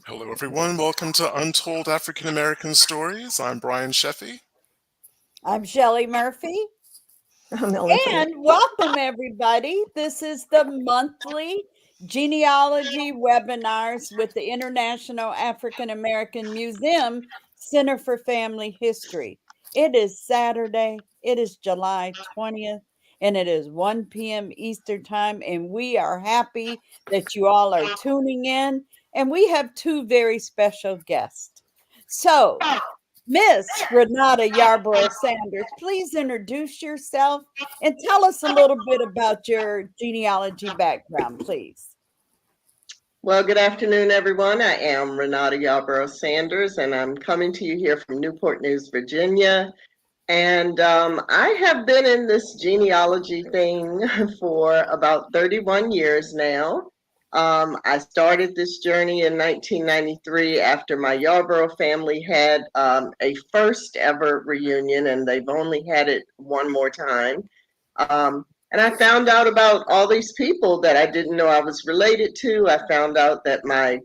Hello, everyone. Welcome to Untold African American Stories. I'm Brian Sheffey. I'm Shelley Murphy. I'm Mellon Foundation. And welcome, everybody. This is the monthly genealogy webinars with the International African American Museum Center for Family History. It is Saturday. It is July 20th, and it is 1 p.m. Eastern Time. And we are happy that you all are tuning in. And we have two very special guests. So, Miss Renate Yarborough-Sanders, please introduce yourself and tell us a little bit about your genealogy background, please. Well, good afternoon, everyone. I am Renate Yarborough-Sanders, and I'm coming to you here from Newport News, Virginia. And I have been in this genealogy thing for about 31 years now. I started this journey in 1993 after my Yarborough family had a first ever reunion, and they've only had it one more time. And I found out about all these people that I didn't know I was related to. I found out that my,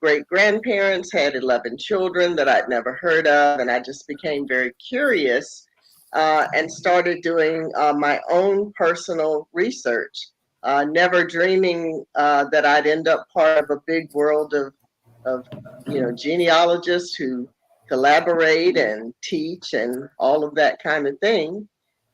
great grandparents had 11 children that I'd never heard of, and I just became very curious and started doing my own personal research. Never dreaming that I'd end up part of a big world of genealogists who collaborate and teach and all of that kind of thing.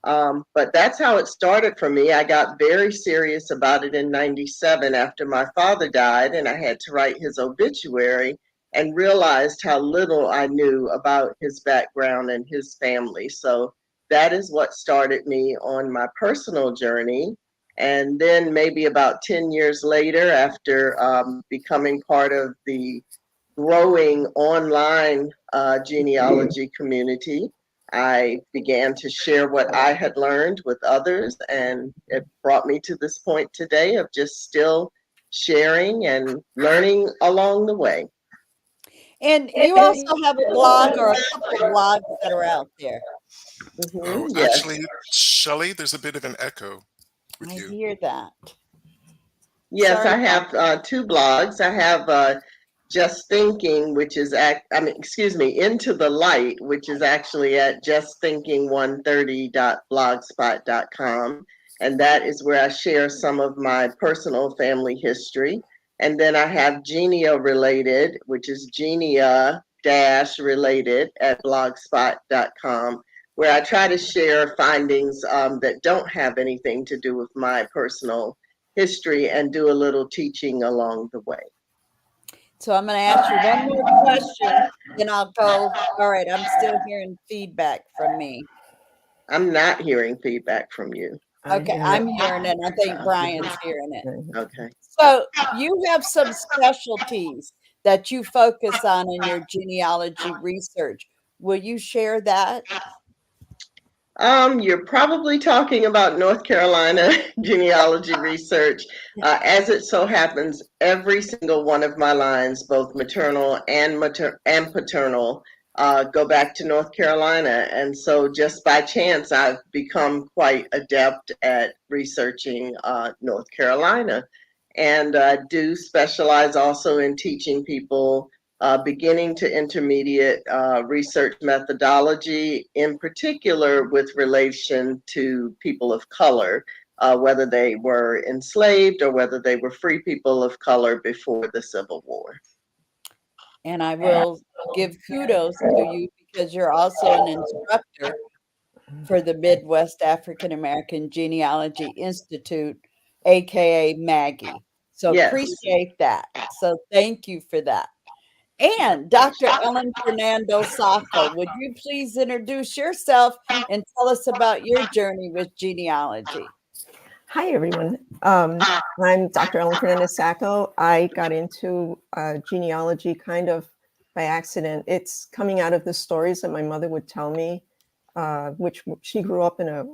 But that's how it started for me. I got very serious about it in 97 after my father died, and I had to write his obituary and realized how little I knew about his background and his family. So that is what started me on my personal journey. And then maybe about 10 years later, after becoming part of the growing online genealogy community, I began to share what I had learned with others, and it brought me to this point today of just still sharing and learning along the way. And you also have a blog or a couple of blogs that are out there. Yes. Actually, Shelley, there's a bit of an echo with I you. hear that. Yes, Sorry I have two blogs. I have Just Thinking, which is Into the Light, which is actually at justthinking130.blogspot.com. And that is where I share some of my personal family history. And then I have Genia Related, which is Genia-related at blogspot.com, where I try to share findings that don't have anything to do with my personal history and do a little teaching along the way. So I'm going to ask you one more question, then I'll go. All right, I'm still hearing feedback from me. I'm not hearing feedback from you. Okay, I'm hearing it. I think Brian's hearing it. Okay. So you have some specialties that you focus on in your genealogy research. Will you share that? You're probably talking about North Carolina genealogy research. As it so happens, every single one of my lines, both maternal and paternal, go back to North Carolina. And so just by chance, I've become quite adept at researching North Carolina. And I do specialize also in teaching people beginning to intermediate research methodology, in particular with relation to people of color, whether they were enslaved or whether they were free people of color before the Civil War. And I will give kudos to you because you're also an instructor for the Midwest African American Genealogy Institute, aka Maggie. So Yes. appreciate that. So thank you for that. And Dr. Ellen Fernandez-Sacco, would you please introduce yourself and tell us about your journey with genealogy? Hi, everyone. I'm Dr. Ellen Fernandez-Sacco. I got into genealogy kind of by accident. It's coming out of the stories that my mother would tell me, which she grew up in a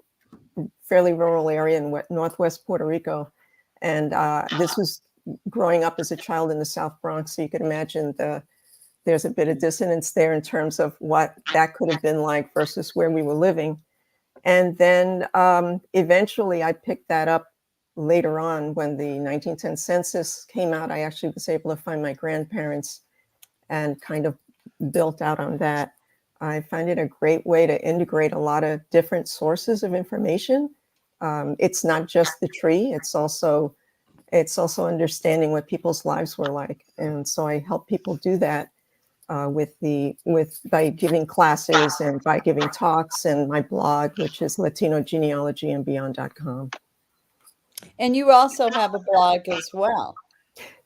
fairly rural area in northwest Puerto Rico. And this was growing up as a child in the South Bronx. So you could imagine there's a bit of dissonance there in terms of what that could have been like versus where we were living. And then eventually I picked that up later on when the 1910 census came out. I actually was able to find my grandparents and kind of built out on that. I find it a great way to integrate a lot of different sources of information. It's not just the tree, it's also understanding what people's lives were like. And so I help people do that by giving classes and by giving talks, and my blog, which is latinogenealogyandbeyond.com. And you also have a blog as well.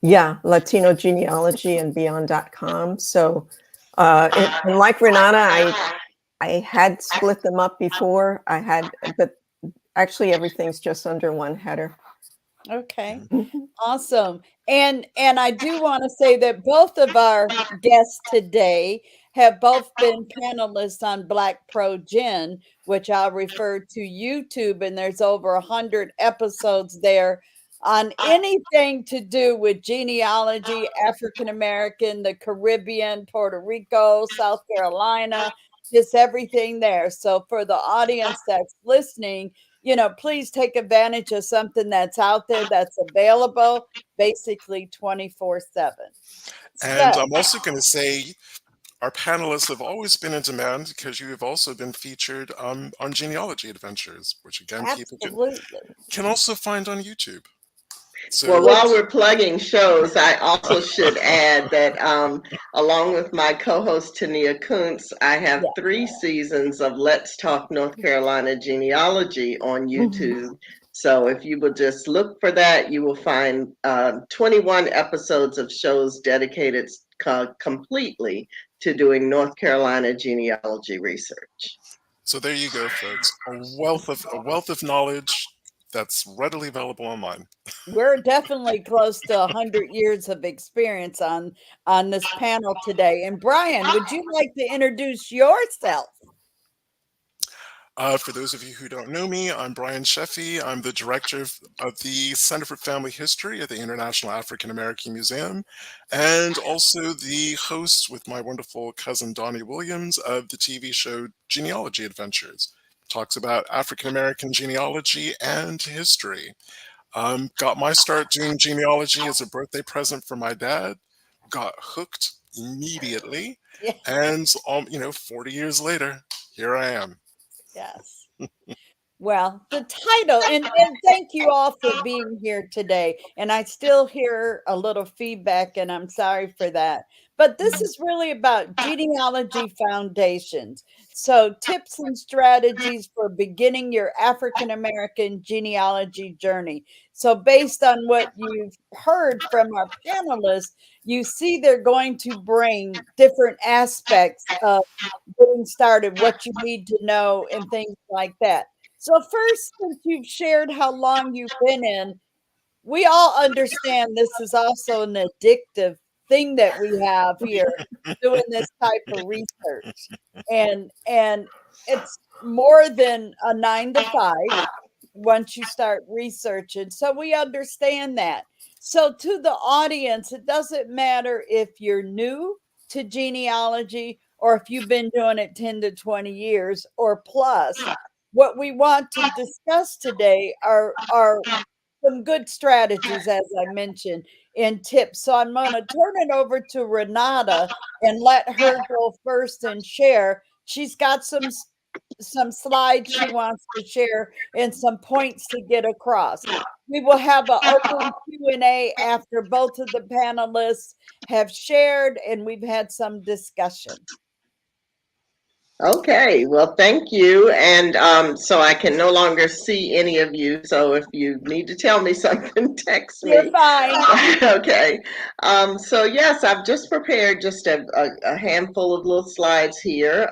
Yeah, latinogenealogyandbeyond.com. So, and like Renata, I had split them up before. But actually everything's just under one header. Okay, awesome. And I do want to say that both of our guests today have both been panelists on Black Pro Gen, which I'll refer to YouTube, and there's over 100 episodes there on anything to do with genealogy, African American, the Caribbean, Puerto Rico, South Carolina, just everything there. So for the audience that's listening, please take advantage of something that's out there, that's available basically 24/7. And So, I'm also going to say our panelists have always been in demand because you have also been featured on Genealogy Adventures, which again, people absolutely. can also find on YouTube. So, well, while we're plugging shows, I also should add that along with my co-host Tania Kuntz, I have 3 seasons of Let's Talk North Carolina Genealogy on YouTube. So if you will just look for that, you will find 21 episodes of shows dedicated completely to doing North Carolina genealogy research. So there you go, folks. A wealth of knowledge that's readily available online. We're definitely close to 100 years of experience on this panel today. And Brian, would you like to introduce yourself? For those of you who don't know me, I'm Brian Sheffey. I'm the director of the Center for Family History at the International African American Museum, and also the host with my wonderful cousin Donnie Williams of the TV show Genealogy Adventures. Talks about African American genealogy and history. Got my start doing genealogy as a birthday present for my dad. Got hooked immediately, Yeah. and 40 years later, here I am. Yes. Well, the title, and thank you all for being here today. And I still hear a little feedback, and I'm sorry for that. But this is really about genealogy foundations. So, tips and strategies for beginning your African American genealogy journey. So, based on what you've heard from our panelists, you see they're going to bring different aspects of getting started, what you need to know, and things like that. So first, since you've shared how long you've been in, we all understand this is also an addictive thing that we have here doing this type of research. And it's more than a 9 to 5 once you start researching. So we understand that. So to the audience, it doesn't matter if you're new to genealogy or if you've been doing it 10 to 20 years or plus. What we want to discuss today are some good strategies, as I mentioned, and tips. So I'm going to turn it over to Renata and let her go first and share. She's got some slides she wants to share and some points to get across. We will have an open Q&A after both of the panelists have shared and we've had some discussion. Okay, well, thank you. And so I can no longer see any of you. So if you need to tell me something, text me. You're fine. Okay. So yes, I've just prepared just a handful of little slides here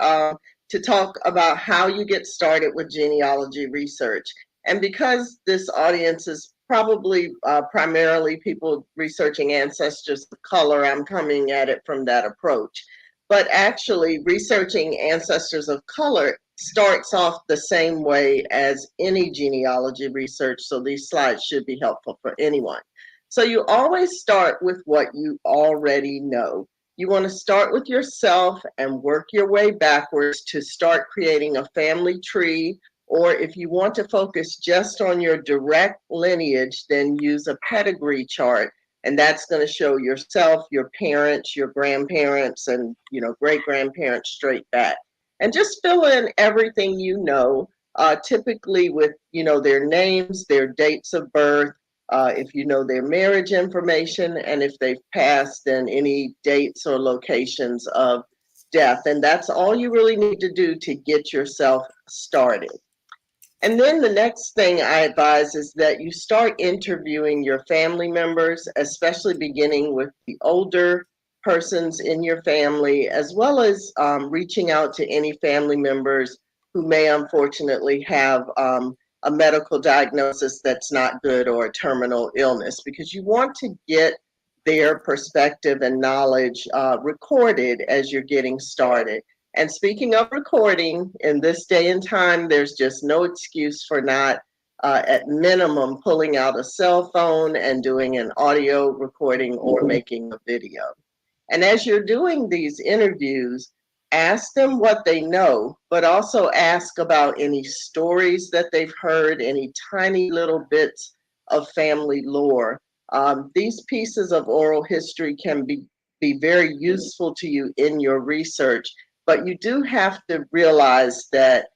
to talk about how you get started with genealogy research. And because this audience is probably primarily people researching ancestors of color, I'm coming at it from that approach. But actually, researching ancestors of color starts off the same way as any genealogy research, so these slides should be helpful for anyone. So you always start with what you already know. You want to start with yourself and work your way backwards to start creating a family tree, or if you want to focus just on your direct lineage, then use a pedigree chart And that's going to show yourself, your parents, your grandparents, and great grandparents straight back. And just fill in everything typically with their names, their dates of birth, if you know their marriage information, and if they've passed, then any dates or locations of death. And that's all you really need to do to get yourself started. And then the next thing I advise is that you start interviewing your family members, especially beginning with the older persons in your family, as well as reaching out to any family members who may unfortunately have a medical diagnosis that's not good or a terminal illness, because you want to get their perspective and knowledge recorded as you're getting started. And speaking of recording, in this day and time, there's just no excuse for not, at minimum, pulling out a cell phone and doing an audio recording or making a video. And as you're doing these interviews, ask them what they know, but also ask about any stories that they've heard, any tiny little bits of family lore. These pieces of oral history can be very useful to you in your research. But you do have to realize that,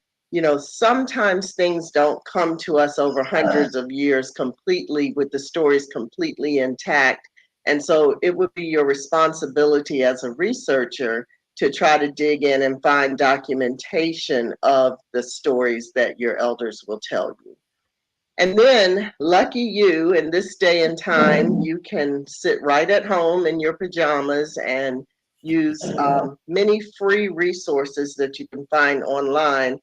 sometimes things don't come to us over hundreds of years completely with the stories completely intact. And so it would be your responsibility as a researcher to try to dig in and find documentation of the stories that your elders will tell you. And then, lucky you, in this day and time, you can sit right at home in your pajamas and use many free resources that you can find online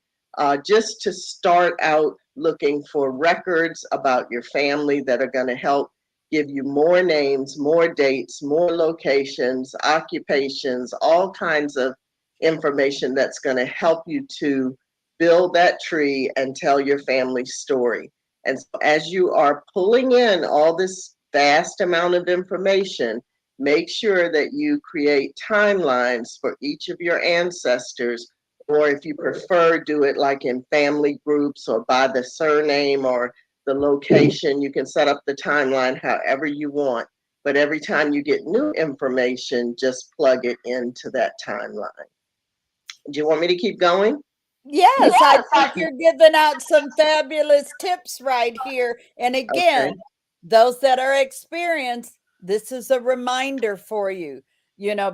just to start out looking for records about your family that are going to help give you more names, more dates, more locations, occupations, all kinds of information that's going to help you to build that tree and tell your family story. And so as you are pulling in all this vast amount of information, make sure that you create timelines for each of your ancestors, or if you prefer, do it like in family groups or by the surname or the location. You can set up the timeline however you want, but every time you get new information, just plug it into that timeline. Do you want me to keep going? Yes, I think you're giving out some fabulous tips right here. And again, Okay. those that are experienced, this is a reminder for you.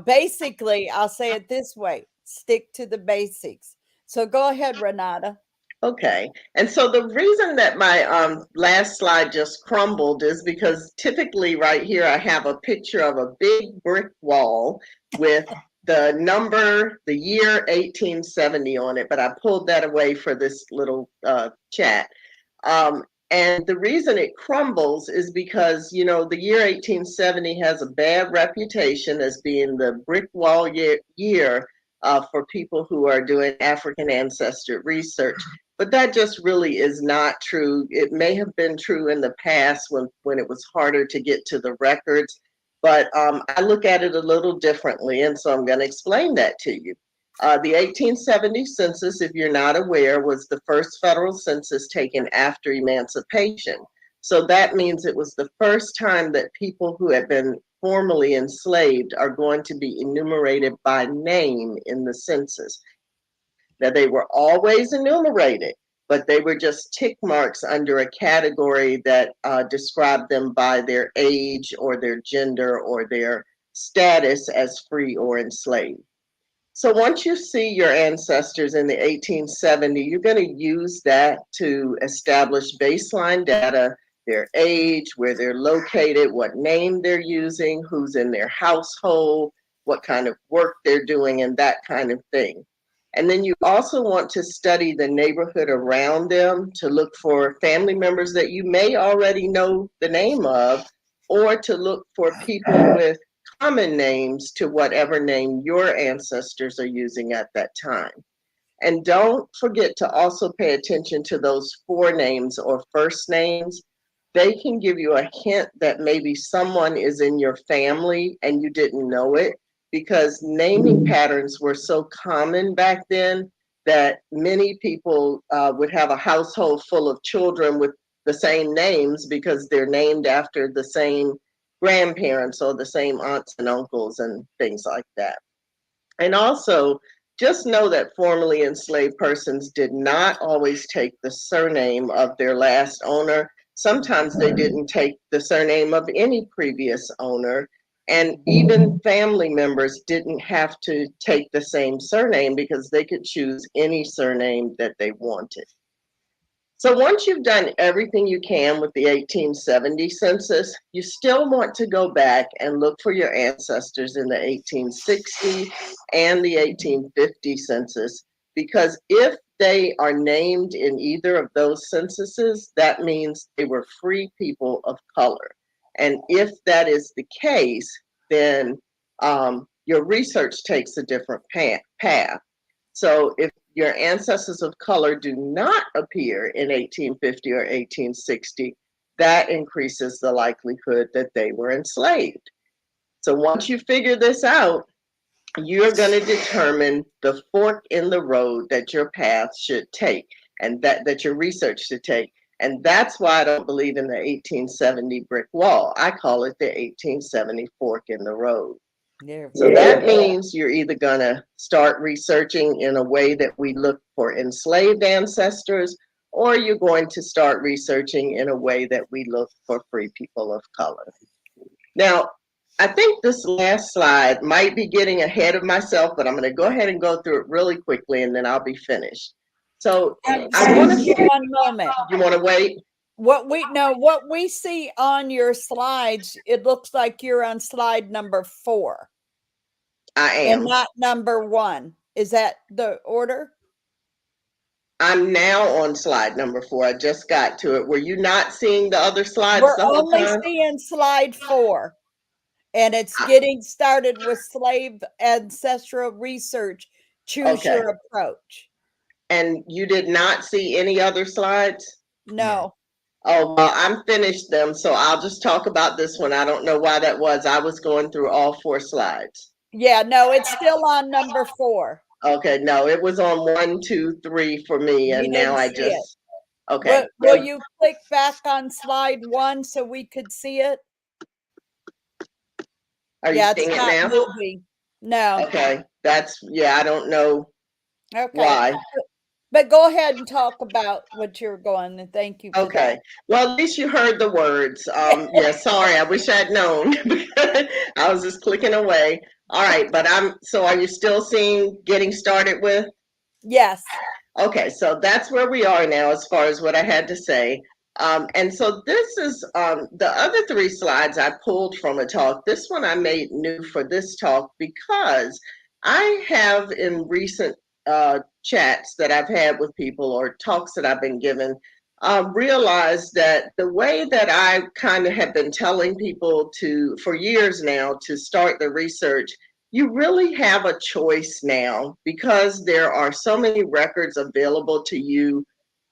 Basically, I'll say it this way, stick to the basics. So go ahead, Renata. Okay. And so the reason that my last slide just crumbled is because typically right here I have a picture of a big brick wall with the number, the year 1870 on it, but I pulled that away for this little chat. And the reason it crumbles is because, the year 1870 has a bad reputation as being the brick wall year for people who are doing African ancestor research. But that just really is not true. It may have been true in the past when it was harder to get to the records, but I look at it a little differently, and so I'm going to explain that to you. The 1870 census, if you're not aware, was the first federal census taken after emancipation. So that means it was the first time that people who had been formerly enslaved are going to be enumerated by name in the census. Now, they were always enumerated, but they were just tick marks under a category that described them by their age or their gender or their status as free or enslaved. So once you see your ancestors in the 1870, you're going to use that to establish baseline data, their age, where they're located, what name they're using, who's in their household, what kind of work they're doing, and that kind of thing. And then you also want to study the neighborhood around them to look for family members that you may already know the name of, or to look for people with common names to whatever name your ancestors are using at that time. And don't forget to also pay attention to those forenames or first names. They can give you a hint that maybe someone is in your family and you didn't know it, because naming patterns were so common back then that many people would have a household full of children with the same names because they're named after the same grandparents or the same aunts and uncles and things like that. And also, just know that formerly enslaved persons did not always take the surname of their last owner. Sometimes they didn't take the surname of any previous owner. And even family members didn't have to take the same surname because they could choose any surname that they wanted. So once you've done everything you can with the 1870 census, you still want to go back and look for your ancestors in the 1860 and the 1850 census, because if they are named in either of those censuses, that means they were free people of color. And if that is the case, then your research takes a different path. So if your ancestors of color do not appear in 1850 or 1860, that increases the likelihood that they were enslaved. So once you figure this out, you're going to determine the fork in the road that your path should take and that your research should take. And that's why I don't believe in the 1870 brick wall. I call it the 1870 fork in the road. So that means you're either going to start researching in a way that we look for enslaved ancestors, or you're going to start researching in a way that we look for free people of color. Now, I think this last slide might be getting ahead of myself, but I'm going to go ahead and go through it really quickly and then I'll be finished. So I want to... One moment. You want to wait? What we see on your slides, it looks like you're on slide number 4. I am. And not number 1. Is that the order? I'm now on slide number 4. I just got to it. Were you not seeing the other slides We're the whole only time? seeing slide 4. And it's getting started with slave ancestral research. Choose your approach. And you did not see any other slides? No. Oh, well, I'm finished them, so I'll just talk about this one. I don't know why that was. I was going through all 4 slides. Yeah, no, it's still on number 4. Okay, no, it was on 1, 2, 3 for me, and now I just... Okay. Will you click back on slide 1 so we could see it? Are you seeing it now? Moving. No. Okay, I don't know why. But go ahead and talk about what you're going, and thank you for that. Well, at least you heard the words. Yeah, sorry, I wish I'd known. I was just clicking away. All right, but so are you still seeing getting started with? Yes. Okay, so that's where we are now as far as what I had to say. And so this is the other 3 slides I pulled from a talk. This one I made new for this talk because I have in recent chats that I've had with people or talks that I've been given, realized that the way that I kind of have been telling people for years now to start the research, you really have a choice now because there are so many records available to you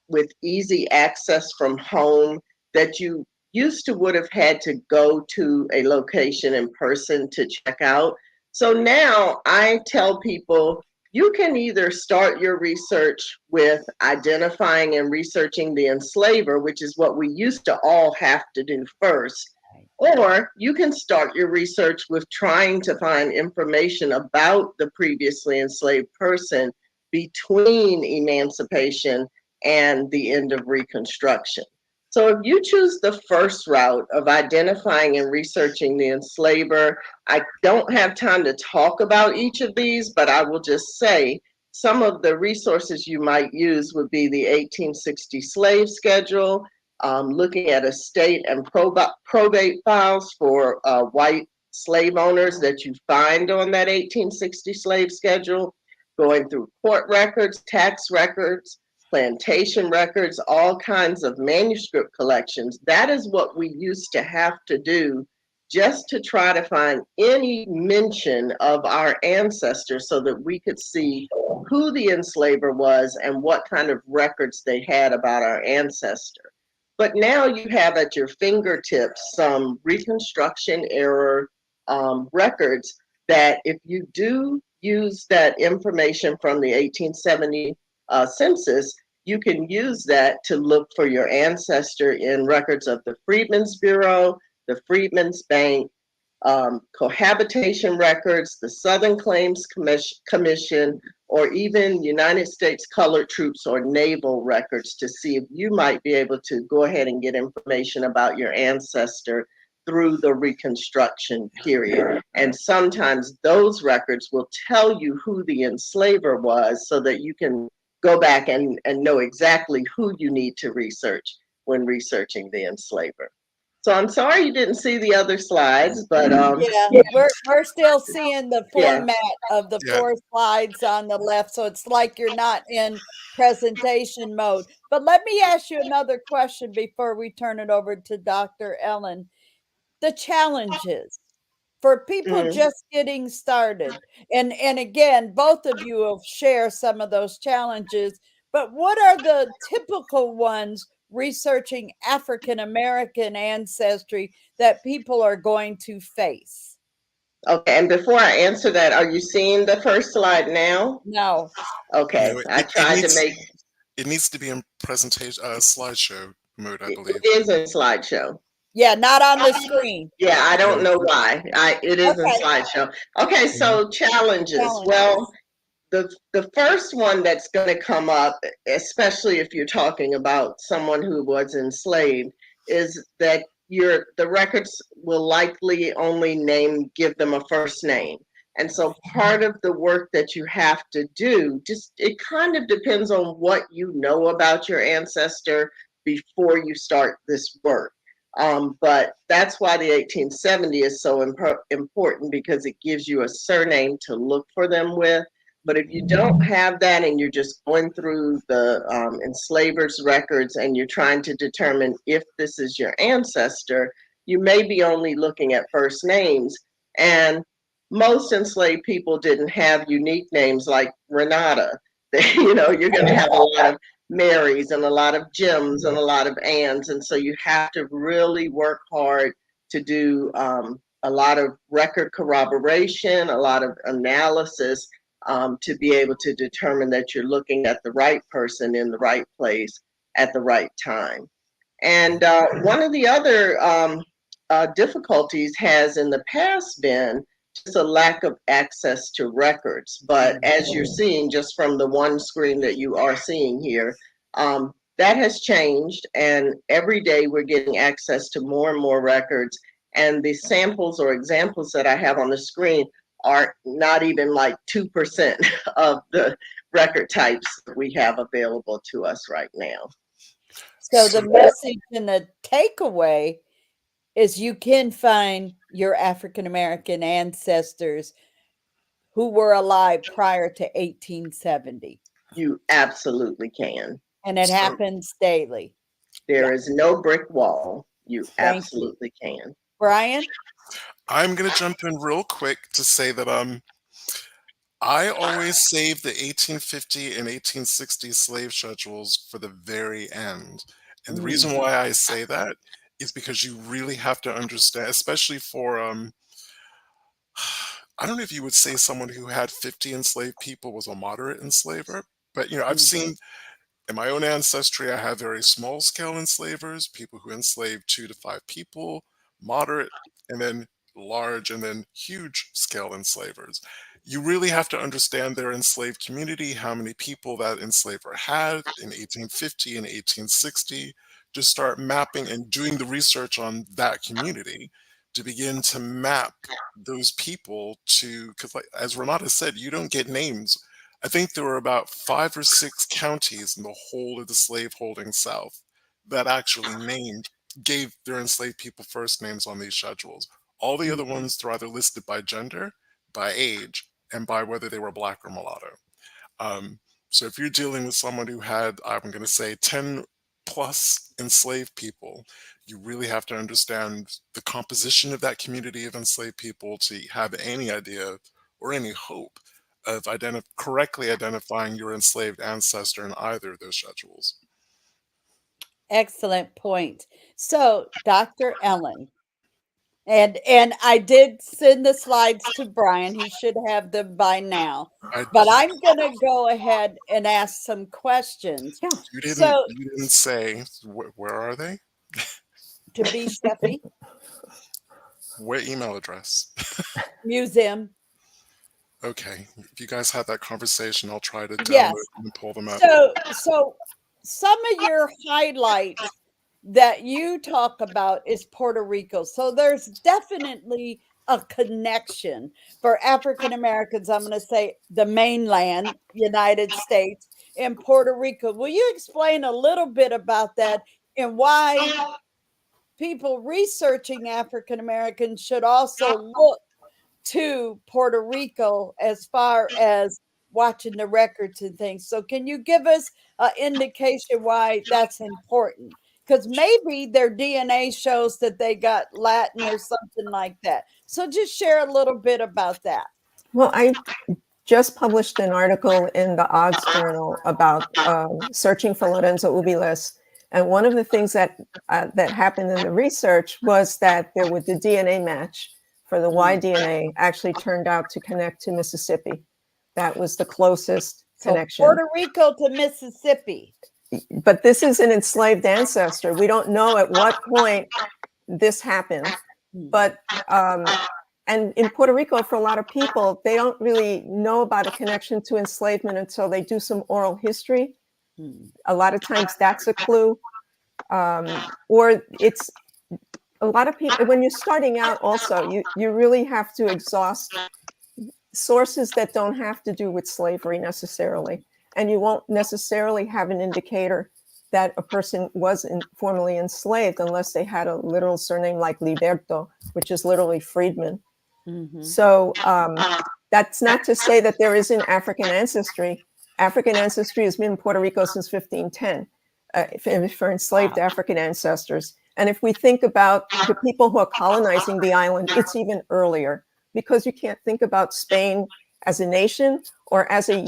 with easy access from home that you used to would have had to go to a location in person to check out. So now I tell people, you can either start your research with identifying and researching the enslaver, which is what we used to all have to do first, or you can start your research with trying to find information about the previously enslaved person between emancipation and the end of Reconstruction. So if you choose the first route of identifying and researching the enslaver, I don't have time to talk about each of these, but I will just say some of the resources you might use would be the 1860 slave schedule, looking at estate and probate files for white slave owners that you find on that 1860 slave schedule, going through court records, tax records, plantation records, all kinds of manuscript collections. That is what we used to have to do just to try to find any mention of our ancestors so that we could see who the enslaver was and what kind of records they had about our ancestor. But now you have at your fingertips some Reconstruction era records that if you do use that information from the 1870 census, you can use that to look for your ancestor in records of the Freedmen's Bureau, the Freedmen's Bank, cohabitation records, the Southern Claims Commission, or even United States Colored Troops or naval records to see if you might be able to go ahead and get information about your ancestor through the Reconstruction period. And sometimes those records will tell you who the enslaver was so that you can go back and know exactly who you need to research when researching the enslaver. So I'm sorry you didn't see the other slides, but yeah, we're still seeing the Yeah. format of the Yeah. 4 slides on the left, so it's like you're not in presentation mode. But let me ask you another question before we turn it over to Dr. Ellen. The challenges for people Mm. just getting started, and again, both of you will share some of those challenges, but what are the typical ones researching African American ancestry that people are going to face? Okay, and before I answer that, are you seeing the first slide now? No. Okay, No, I tried to make it needs to be in presentation slideshow mode, I believe. it is in slideshow. Yeah, not on the screen. Yeah, I don't No. know why. It is in Okay. slideshow. Okay, so challenges. Well, the first one that's going to come up, especially if you're talking about someone who was enslaved, is that the records will likely only give them a first name. And so part of the work that you have to do, just it kind of depends on what you know about your ancestor before you start this work. But that's why the 1870 is so important, because it gives you a surname to look for them with. But if you don't have that and you're just going through the enslavers' records and you're trying to determine if this is your ancestor, you may be only looking at first names. And most enslaved people didn't have unique names like Renata. You're going to have a lot of Marys and a lot of Jims and a lot of Anns. And so you have to really work hard to do a lot of record corroboration, a lot of analysis, to be able to determine that you're looking at the right person in the right place at the right time. And one of the other difficulties has in the past been just a lack of access to records. But as you're seeing just from the one screen that you are seeing here, that has changed. And every day we're getting access to more and more records. And the samples or examples that I have on the screen are not even like 2% of the record types that we have available to us right now. So the message and the takeaway is you can find your African American ancestors who were alive prior to 1870. You absolutely can. And it happens daily. There is no brick wall. You Thank you. absolutely can. Brian? I'm going to jump in real quick to say that I always save the 1850 and 1860 slave schedules for the very end. And the reason why I say that is because you really have to understand, especially for I don't know if you would say someone who had 50 enslaved people was a moderate enslaver, but I've seen in my own ancestry, I have very small scale enslavers, people who enslave 2 to 5 people, moderate, and then large, and then huge scale enslavers. You really have to understand their enslaved community, how many people that enslaver had in 1850 and 1860, to start mapping and doing the research on that community to begin to map those people to, because like, as Renata said, you don't get names. I think there were about 5 or 6 counties in the whole of the slaveholding South that actually gave their enslaved people first names on these schedules. All the other ones are either listed by gender, by age, and by whether they were black or mulatto. So if you're dealing with someone who had, I'm going to say, 10 plus enslaved people, you really have to understand the composition of that community of enslaved people to have any idea or any hope of correctly identifying your enslaved ancestor in either of those schedules. Excellent point. So, Dr. Ellen, and I did send the slides to Brian. He should have them by now. But I'm going to go ahead and ask some questions. Yeah. You didn't say where are they? To be Sheffey. What email address? Museum. Okay. If you guys had that conversation, I'll try to download Yes. them and pull them up. So some of your highlights that you talk about is Puerto Rico. So there's definitely a connection for African Americans. I'm going to say the mainland United States and Puerto Rico. Will you explain a little bit about that and why people researching African Americans should also look to Puerto Rico as far as watching the records and things? So can you give us an indication why that's important? Because maybe their DNA shows that they got Latin or something like that. So just share a little bit about that. Well, I just published an article in the Odds Journal about searching for Lorenzo Ubiles. And one of the things that happened in the research was that there was the DNA match for the Y DNA actually turned out to connect to Mississippi. That was the closest connection. Puerto Rico to Mississippi. But this is an enslaved ancestor. We don't know at what point this happened. But and in Puerto Rico, for a lot of people, they don't really know about a connection to enslavement until they do some oral history. A lot of times that's a clue. Or it's a lot of people, when you're starting out also, you really have to exhaust sources that don't have to do with slavery necessarily. And you won't necessarily have an indicator that a person was formerly enslaved unless they had a literal surname like Liberto, which is literally freedman. So that's not to say that there isn't African ancestry. African ancestry has been in Puerto Rico since 1510 for enslaved African ancestors. And if we think about the people who are colonizing the island, it's even earlier, because you can't think about Spain as a nation or as a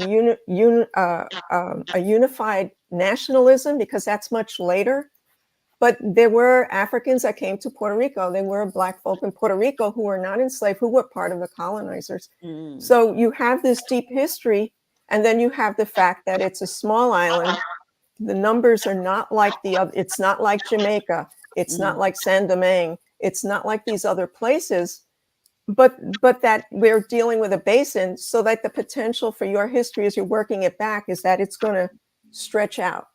unified nationalism, because that's much later. But there were Africans that came to Puerto Rico. There were Black folk in Puerto Rico who were not enslaved, who were part of the colonizers. So you have this deep history, and then you have the fact that it's a small island. The numbers are not like the other. It's not like Jamaica. It's not like Saint Domingue. It's not like these other places. But that we're dealing with a basin, so that the potential for your history as you're working it back is that it's going to stretch out.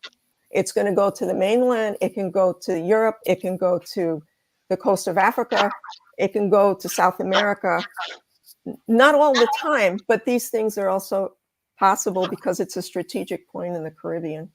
It's going to go to the mainland. It can go to Europe. It can go to the coast of Africa. It can go to South America. Not all the time, but these things are also possible because it's a strategic point in the Caribbean.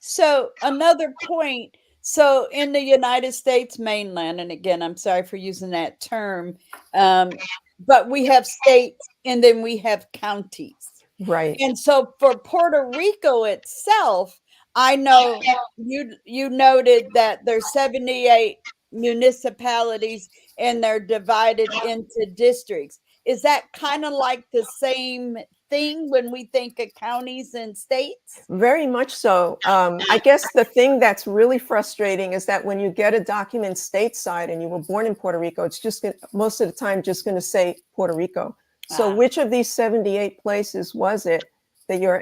So another point. So in the United States mainland, and again, I'm sorry for using that term, but we have states and then we have counties. Right. And so for Puerto Rico itself, I know you noted that there's 78 municipalities and they're divided into districts. Is that kind of like the same thing when we think of counties and states? Very much so. I guess the thing that's really frustrating is that when you get a document stateside and you were born in Puerto Rico, it's just most of the time just going to say Puerto Rico. So which of these 78 places was it that your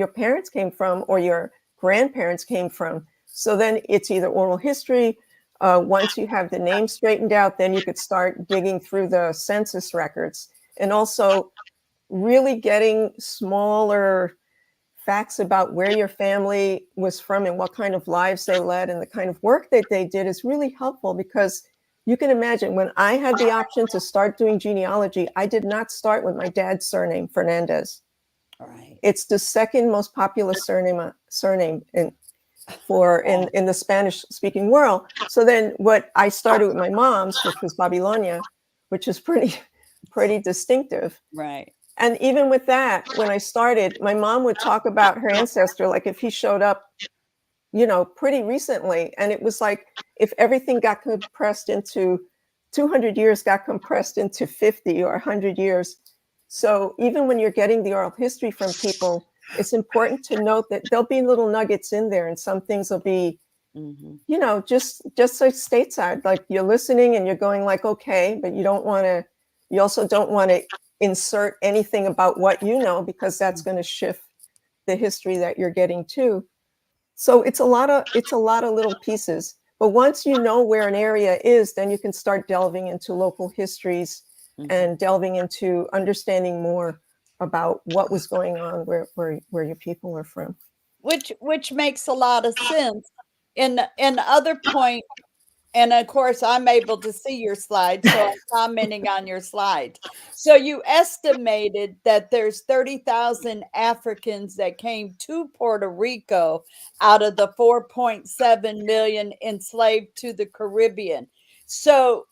parents came from, or your grandparents came from? So then it's either oral history. Once you have the name straightened out, then you could start digging through the census records, and also really getting smaller facts about where your family was from and what kind of lives they led and the kind of work that they did is really helpful, because you can imagine when I had the option to start doing genealogy, I did not start with my dad's surname, Fernandez. Right. It's the second most popular surname in the Spanish-speaking world. So then what I started with my mom's, which was Babilonia, which is pretty distinctive. Right. And even with that, when I started, my mom would talk about her ancestor, like if he showed up, pretty recently. And it was like, if everything got compressed into 200 years, got compressed into 50 or 100 years. So even when you're getting the oral history from people, it's important to note that there'll be little nuggets in there, and some things will be, just like stateside, like you're listening and you're going like, okay, but you also don't want to insert anything about what you know, because that's going to shift the history that you're getting to. So it's a lot of little pieces. But once you know where an area is, then you can start delving into local histories and delving into understanding more about what was going on where your people are from. Which makes a lot of sense. In other point, and of course, I'm able to see your slide, so I'm commenting on your slide. So you estimated that there's 30,000 Africans that came to Puerto Rico out of the 4.7 million enslaved to the Caribbean. So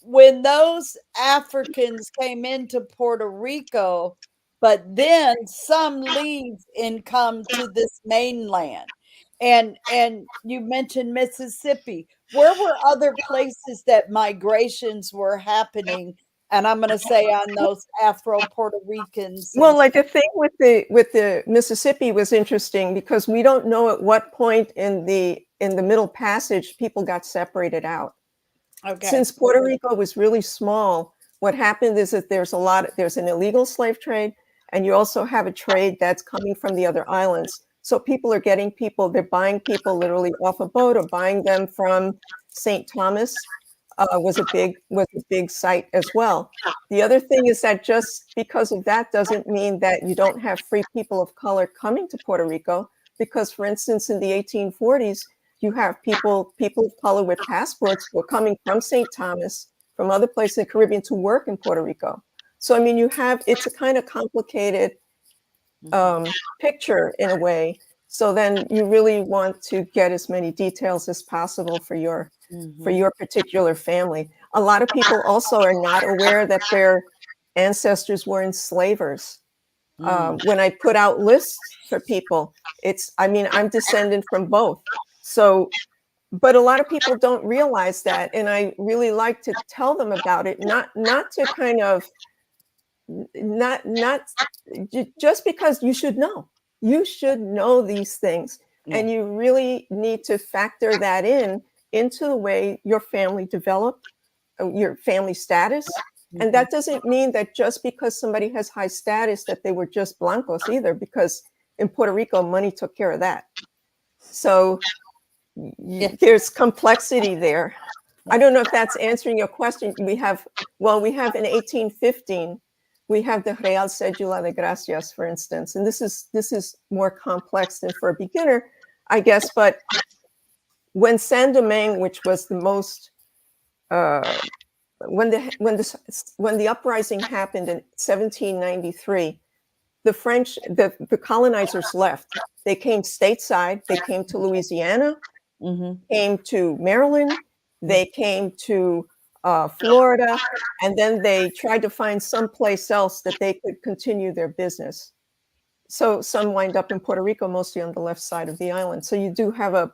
when those Africans came into Puerto Rico, but then some leave and come to this mainland. And you mentioned Mississippi. Where were other places that migrations were happening? And I'm going to say on those Afro Puerto Ricans. Well, like the thing with the Mississippi was interesting because we don't know at what point in the Middle Passage people got separated out. Okay. Since Puerto Rico was really small, what happened is that there's an illegal slave trade, and you also have a trade that's coming from the other islands. So people are getting people, they're buying people literally off a boat or buying them from St. Thomas. Was a big site as well. The other thing is that just because of that doesn't mean that you don't have free people of color coming to Puerto Rico, because for instance, in the 1840s, you have people of color with passports who are coming from St. Thomas, from other places in the Caribbean to work in Puerto Rico. So, I mean, it's a kind of complicated picture in a way. So then you really want to get as many details as possible for your particular family. A lot of people also are not aware that their ancestors were enslavers. When I put out lists for people, I'm descendant from both. So, but a lot of people don't realize that. And I really like to tell them about it, not to kind of, not just because you should know these things. And you really need to factor that into the way your family developed, your family status. And that doesn't mean that just because somebody has high status that they were just blancos either, because in Puerto Rico, money took care of that. So there's complexity there. I don't know if that's answering your question. We have in 1815, we have the Real Cédula de Gracias, for instance. And this is more complex than for a beginner, I guess. But when Saint-Domingue, which was the most, when the uprising happened in 1793, the French, the colonizers left. They came stateside. They came to Louisiana, came to Maryland, they came to Florida, and then they tried to find someplace else that they could continue their business. So some wind up in Puerto Rico, mostly on the left side of the island. So you do have a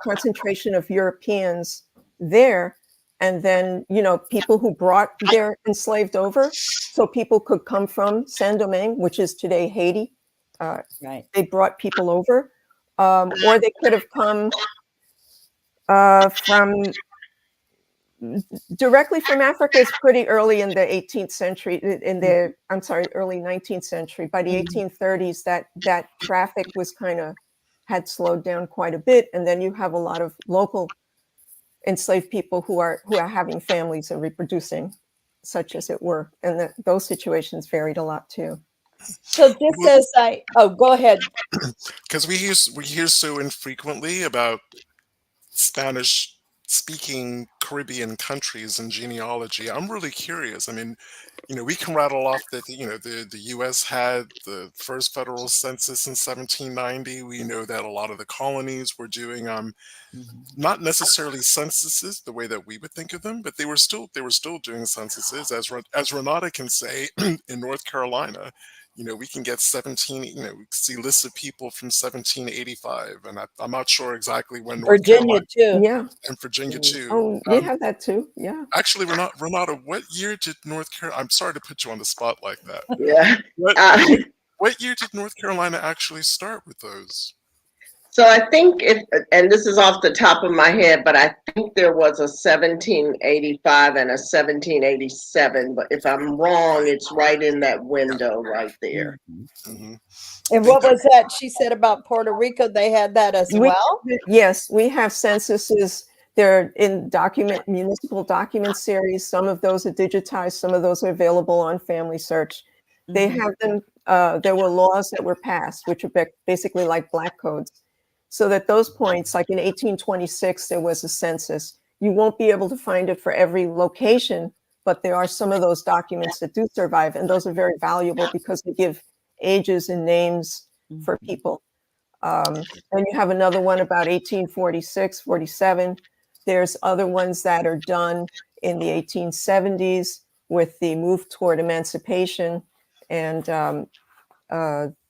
concentration of Europeans there. And then, people who brought their enslaved over, so people could come from Saint-Domingue, which is today Haiti. Right. They brought people over, or they could have come directly from Africa. Is pretty early in the 18th century, early 19th century. By the 1830s, that traffic was had slowed down quite a bit. And then you have a lot of local enslaved people who are having families and reproducing, such as it were. And those situations varied a lot too. So just as go ahead. Because we hear so infrequently about Spanish-speaking Caribbean countries and genealogy. I'm really curious. I mean, we can rattle off that the U.S. had the first federal census in 1790. We know that a lot of the colonies were doing not necessarily censuses the way that we would think of them, but they were still doing censuses. As Renate can say, in North Carolina, we can get 17. We see lists of people from 1785, and I'm not sure exactly when. Virginia too. Yeah, and Virginia too. Oh, we have that too. Yeah. Actually, Renata, what year did North Carolina? I'm sorry to put you on the spot like that. Yeah. What year did North Carolina actually start with those? So I think and this is off the top of my head, but I think there was a 1785 and a 1787. But if I'm wrong, it's right in that window right there. Hmm. And what was that she said about Puerto Rico? They had that as well? Yes, we have censuses. They're in municipal document series. Some of those are digitized. Some of those are available on Family Search. They have them. There were laws that were passed, which are basically like black codes. So that those points, like in 1826, there was a census. You won't be able to find it for every location, but there are some of those documents that do survive, and those are very valuable because they give ages and names for people. And you have another one about 1846, 47. There's other ones that are done in the 1870s with the move toward emancipation, and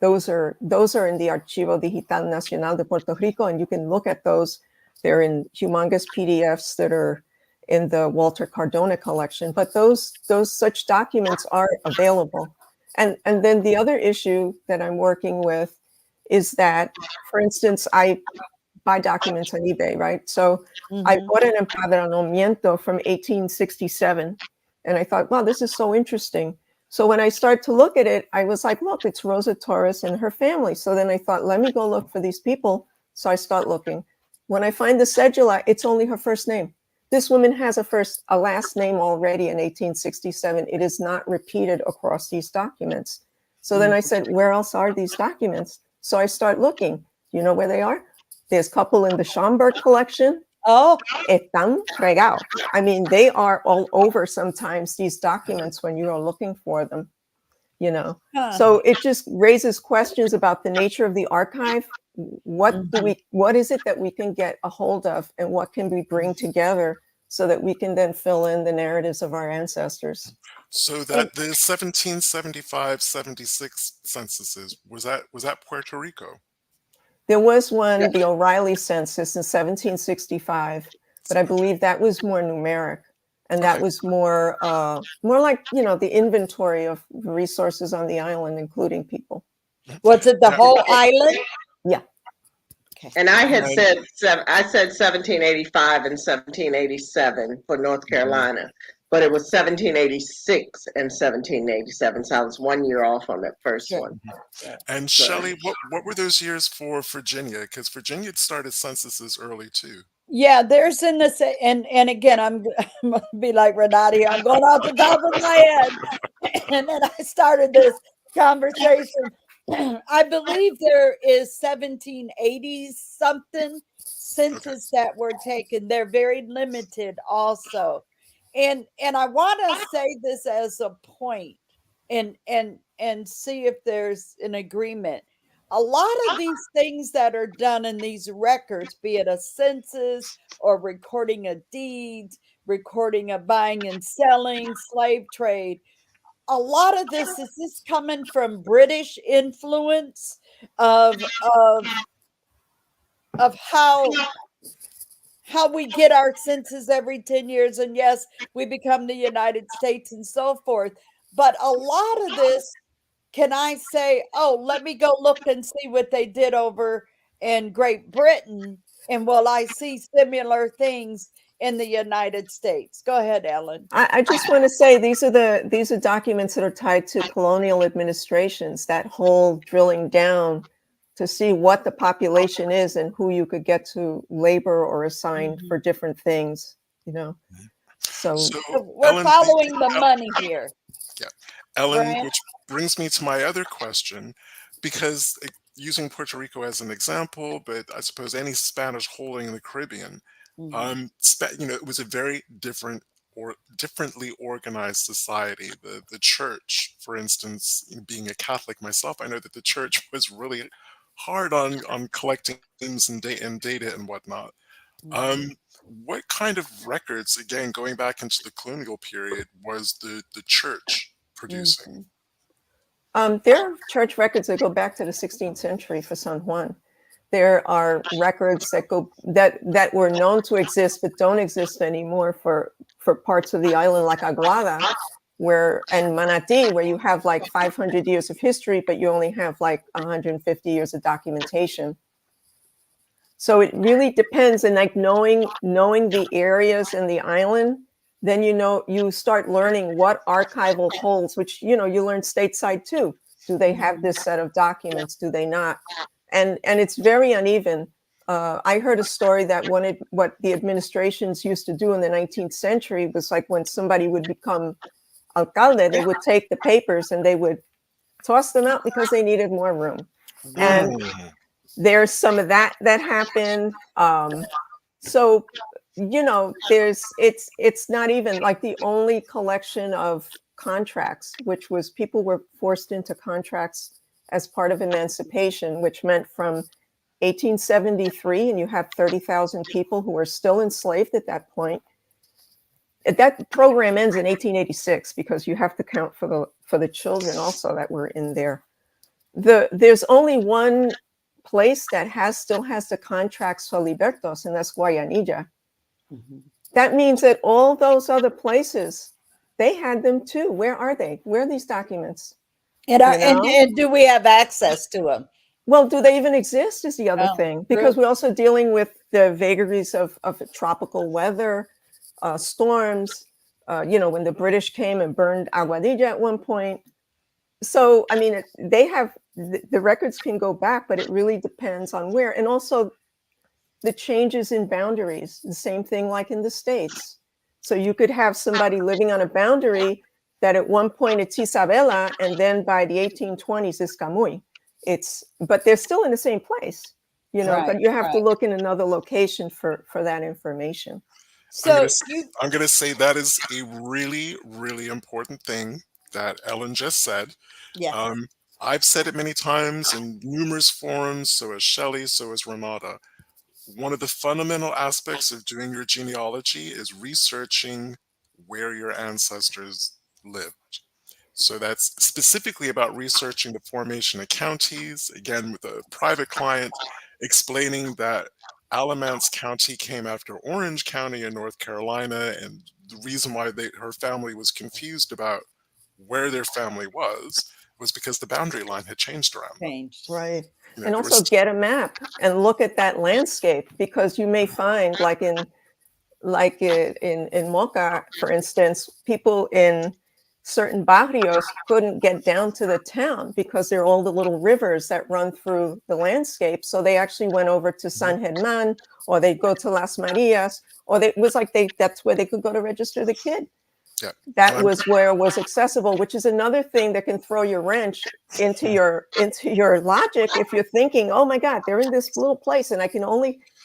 those are in the Archivo Digital Nacional de Puerto Rico, and you can look at those. They're in humongous PDFs that are in the Walter Cardona collection. But those such documents are available. And then the other issue that I'm working with is that, for instance, I buy documents on eBay, right? So I bought an empadronamiento from 1867, and I thought, wow, this is so interesting. So when I started to look at it, I was like, look, it's Rosa Torres and her family. So then I thought, let me go look for these people. So I start looking. When I find the cedula, it's only her first name. This woman has a last name already in 1867. It is not repeated across these documents. So then I said, where else are these documents? So I start looking. You know where they are? There's a couple in the Schomburg collection. Oh, Están fregados. I mean, they are all over sometimes, these documents, when you are looking for them, you know. So it just raises questions about the nature of the archive. What is it that we can get a hold of, and what can we bring together so that we can then fill in the narratives of our ancestors? So that the 1775-76 censuses, was that Puerto Rico? There was one, the O'Reilly census in 1765, but I believe that was more numeric, and that was more like, you know, the inventory of resources on the island, including people. was it the whole island? Yeah. Okay. And I had said 1785 and 1787 for North Carolina, but it was 1786 and 1787. So I was 1 year off on that first one. And Shelley, what were those years for Virginia? Because Virginia had started censuses early too. Yeah, there's in the and again, I'm gonna be like Renate. I'm going off the top of my head, and then I started this conversation. I believe there is 1780s something census that were taken. They're very limited, also, and I want to say this as a point, and see if there's an agreement. A lot of these things that are done in these records, be it a census or recording of deeds, recording of buying and selling, slave trade, a lot of this is coming from British influence of how we get our census every 10 years, and yes, we become the United States and so forth. But a lot of this, can I say, oh, let me go look and see what they did over in Great Britain, and will I see similar things in the United States? Go ahead, Ellen. I just want to say these are documents that are tied to colonial administrations, that whole drilling down to see what the population is and who you could get to labor or assign for different things, you know. So we're Ellen, following the money here. Yeah. Ellen, Brian? which brings me to my other question, because using Puerto Rico as an example, but I suppose any Spanish holding in the Caribbean, you know, it was a very differently organized society. The church, for instance, being a Catholic myself, I know that the church was really hard on collecting names and data and whatnot. What kind of records, again, going back into the colonial period, was the church producing? There are church records that go back to the 16th century for San Juan. There are records that were known to exist but don't exist anymore for parts of the island, like Aguada, and Manatí, where you have like 500 years of history, but you only have like 150 years of documentation. So it really depends. And like knowing the areas in the island, then you start learning what archival holds, which you learn stateside too. Do they have this set of documents? Do they not? And it's very uneven. I heard a story that what the administrations used to do in the 19th century was like when somebody would become alcalde, they would take the papers and they would toss them out because they needed more room. And there's some of that happened. So it's not even like the only collection of contracts, which was people were forced into contracts as part of emancipation, which meant from 1873, and you have 30,000 people who were still enslaved at that point. That program ends in 1886 because you have to count for the children also that were in there. There's only one place that still has the contracts for libertos, and that's Guayanilla. Mm-hmm. That means that all those other places, they had them too. Where are they? Where are these documents? And do we have access to them? Well, do they even exist is the other thing, because we're also dealing with the vagaries of tropical weather, storms, when the British came and burned Aguadilla at one point. So, I mean, they have, the records can go back, but it really depends on where. And also the changes in boundaries, the same thing like in the States. So you could have somebody living on a boundary that at one point it's Isabela, and then by the 1820s it's Camuy. But they're still in the same place, but you have to look in another location for that information. So I'm going to say that is a really, really important thing that Ellen just said. Yeah. I've said it many times in numerous forums, so has Shelley, so has Renate. One of the fundamental aspects of doing your genealogy is researching where your ancestors lived. So that's specifically about researching the formation of counties, again, with a private client, explaining that Alamance County came after Orange County in North Carolina, and the reason why her family was confused about where their family was because the boundary line had changed around them. Right. And also get a map and look at that landscape, because you may find like in Moca, for instance, people in certain barrios couldn't get down to the town because there are all the little rivers that run through the landscape. So they actually went over to San Germán, or they'd go to Las Marias, or that's where they could go to register the kid. Yeah. That was where it was accessible, which is another thing that can throw your wrench into your logic if you're thinking, oh my God, they're in this little place and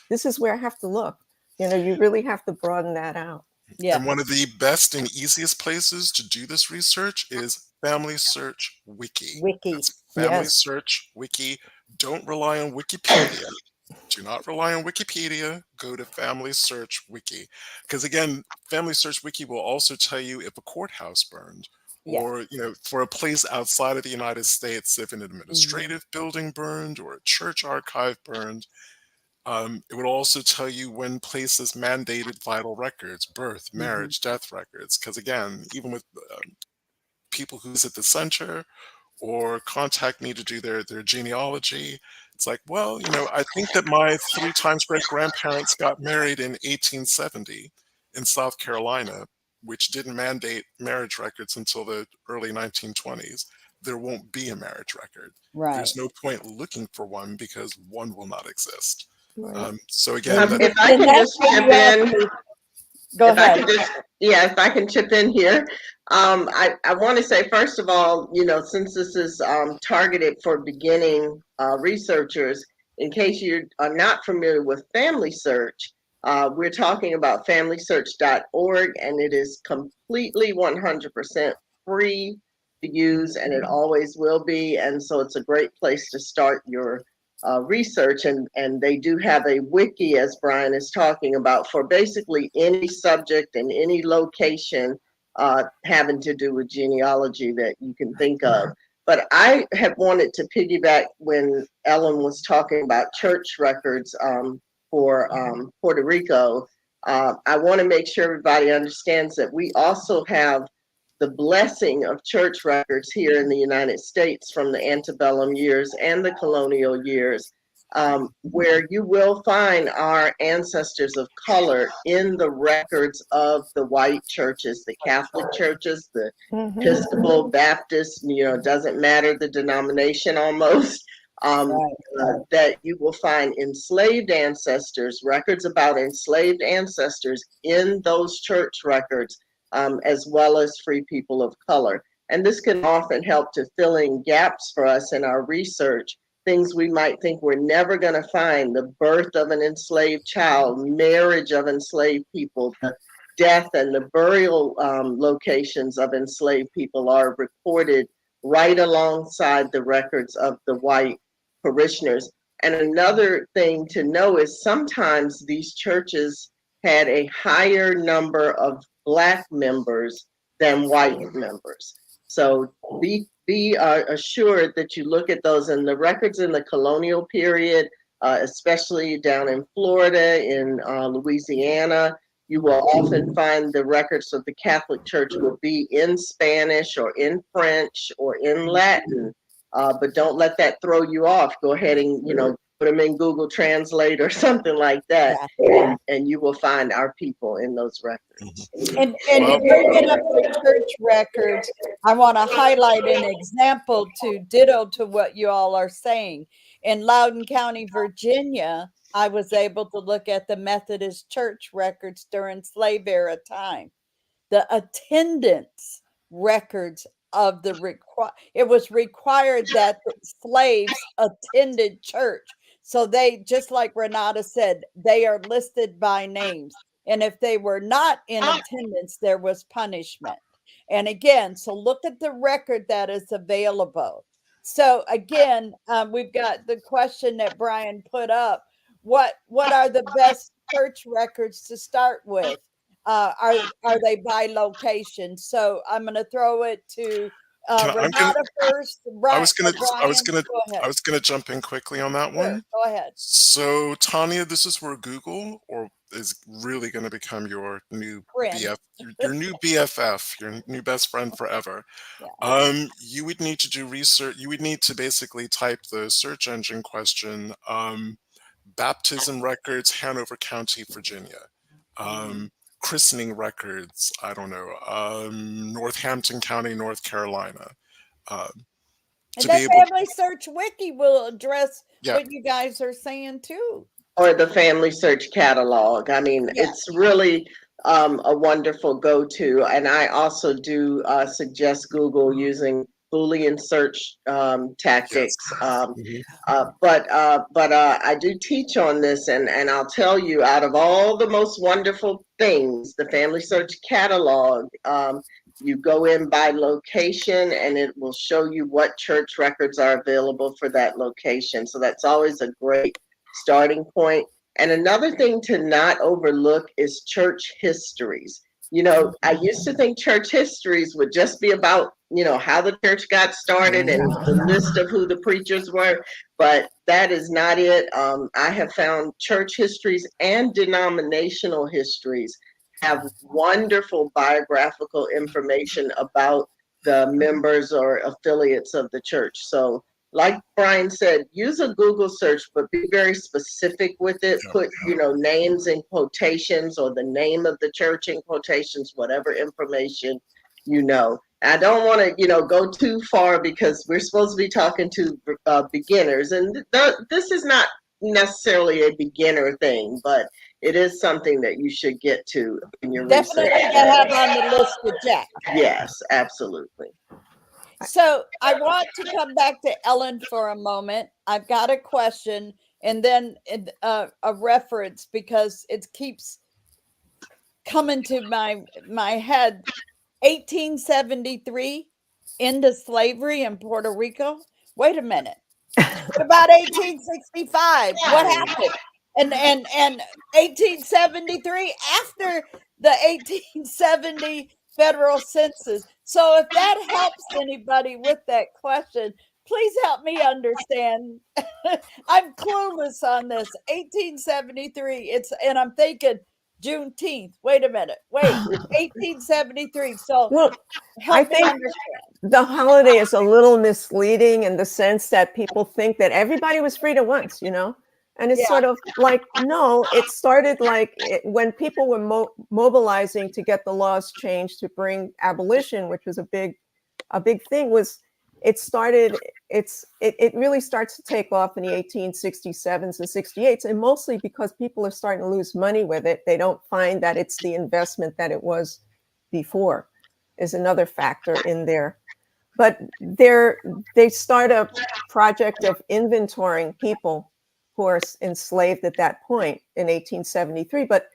this is where I have to look. You really have to broaden that out. Yeah. And one of the best and easiest places to do this research is Family Search Wiki. That's Family Search Wiki. Don't rely on Wikipedia. Do not rely on Wikipedia. Go to Family Search Wiki. Because again, Family Search Wiki will also tell you if a courthouse burned, or, for a place outside of the United States, if an administrative building burned or a church archive burned. It would also tell you when places mandated vital records, birth, marriage, death records. Because again, even with people who visit the center or contact me to do their genealogy, it's like, well, I think that my 3 times great-grandparents got married in 1870 in South Carolina, which didn't mandate marriage records until the early 1920s. There won't be a marriage record. Right. There's no point looking for one because one will not exist. Right. So again, if I can just chip in, go ahead. If I can chip in here, I want to say, first of all, since this is targeted for beginning researchers, in case you are not familiar with Family Search, we're talking about familysearch.org, and it is completely 100% free to use, and it always will be. And so it's a great place to start your research, and they do have a wiki, as Brian is talking about, for basically any subject and any location having to do with genealogy that you can think of. But I have wanted to piggyback when Ellen was talking about church records for Puerto Rico. I want to make sure everybody understands that we also have the blessing of church records here in the United States from the antebellum years and the colonial years. where you will find our ancestors of color in the records of the white churches, the Catholic churches, the Episcopal, Baptist, doesn't matter the denomination almost. That you will find enslaved ancestors, records about enslaved ancestors in those church records, as well as free people of color. And this can often help to fill in gaps for us in our research, things we might think we're never going to find: the birth of an enslaved child, marriage of enslaved people, the death and the burial locations of enslaved people are recorded right alongside the records of the white parishioners. And another thing to know is sometimes these churches had a higher number of Black members than white members. So be assured that you look at those, and the records in the colonial period, especially down in Florida, in Louisiana, you will often find the records of the Catholic Church will be in Spanish or in French or in Latin. But don't let that throw you off. Go ahead and, put them in Google Translate or something like that, and you will find our people in those records. And in bringing up the church records, I want to highlight an example to ditto to what you all are saying. In Loudoun County, Virginia, I was able to look at the Methodist church records during slave era time. The attendance records of it was required that the slaves attended church. So they, just like Renata said, they are listed by names. And if they were not in attendance, there was punishment. And again, so look at the record that is available. So again, we've got the question that Brian put up. What are the best church records to start with? Are they by location? So I'm going to throw it to Renata first. I was gonna jump in quickly on that one. Go ahead. So Tanya, this is where Google is really going to become your new BFF, your new best friend forever. Yeah. You would need to do research. You would need to basically type the search engine question, baptism records, Hanover County, Virginia. Christening records, I don't know, Northampton County, North Carolina. And then Family Search Wiki will address what you guys are saying too. Or the Family Search Catalog. I mean, it's really a wonderful go-to. And I also do suggest Google using Boolean search tactics. But I do teach on this, and I'll tell you, out of all the most wonderful things, the Family Search Catalog, you go in by location and it will show you what church records are available for that location. So that's always a great starting point. And another thing to not overlook is church histories. I used to think church histories would just be about, how the church got started and the list of who the preachers were, but that is not it. I have found church histories and denominational histories have wonderful biographical information about the members or affiliates of the church. So like Brian said, use a Google search, but be very specific with it. Put, names in quotations or the name of the church in quotations, whatever information I don't want to, go too far because we're supposed to be talking to beginners. And this is not necessarily a beginner thing, but it is something that you should get to in your research. Definitely have on the list with Jack. Yes, absolutely. So I want to come back to Ellen for a moment. I've got a question and then a reference because it keeps coming to my head. 1873, into slavery in Puerto Rico. Wait a minute. What about 1865? What happened? And 1873, after the 1870 federal census. So if that helps anybody with that question, please help me understand. I'm clueless on this. 1873. And I'm thinking Juneteenth. Wait a minute. 1873. So I think the holiday is a little misleading in the sense that people think that everybody was freed at once, And it's Yeah. sort of like, no, it started like when people were mobilizing to get the laws changed to bring abolition, which was a big thing, was it started, it really starts to take off in the 1867s and 68s, and mostly because people are starting to lose money with it. They don't find that it's the investment that it was before, is another factor in there. But they start a project of inventorying people who are enslaved at that point in 1873. But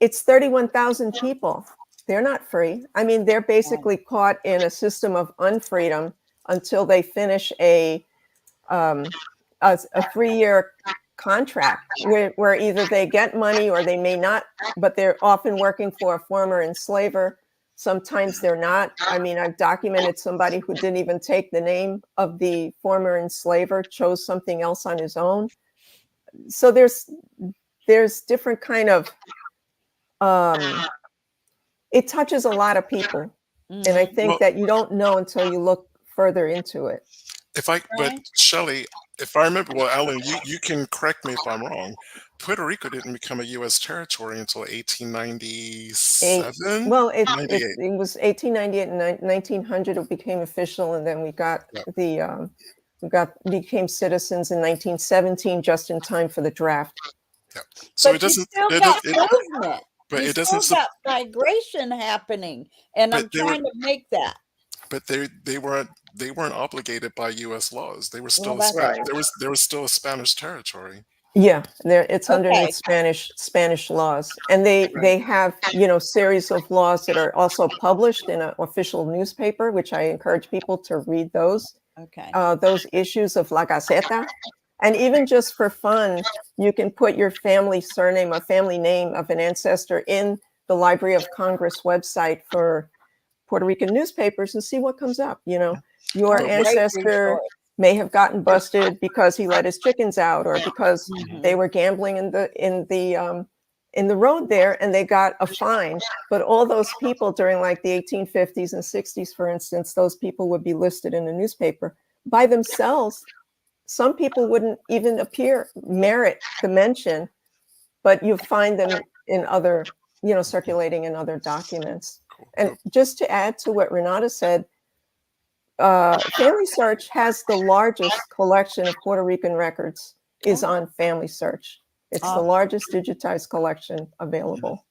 it's 31,000 people. They're not free. I mean, they're basically caught in a system of unfreedom until they finish a 3-year contract where either they get money or they may not, but they're often working for a former enslaver. Sometimes they're not. I mean, I've documented somebody who didn't even take the name of the former enslaver, chose something else on his own. So there's different kind of, it touches a lot of people. And I think that you don't know until you look further into it. But Shelley, if I remember, well, Alan, you can correct me if I'm wrong. Puerto Rico didn't become a U.S. territory until 1897. Well, it was 1898 and 1900. It became official, and then we got became citizens in 1917, just in time for the draft. Yeah. So but it doesn't. You still got movement. But you it doesn't. Still got migration happening, and I'm trying to make that. But they weren't obligated by U.S. laws. They were still there was still a Spanish territory. Yeah, it's underneath Spanish laws, and they have series of laws that are also published in an official newspaper, which I encourage people to read those. Okay. Those issues of La Gaceta, and even just for fun, you can put your family surname, a family name of an ancestor, in the Library of Congress website for Puerto Rican newspapers and see what comes up. Your ancestor may have gotten busted because he let his chickens out, or because they were gambling in the road there and they got a fine. But all those people during like the 1850s and 60s, for instance, those people would be listed in a newspaper by themselves. Some people wouldn't even merit the mention, but you find them in other, circulating in other documents. And just to add to what Renate said, Family Search has the largest collection of Puerto Rican records is on Family Search. It's the largest digitized collection available.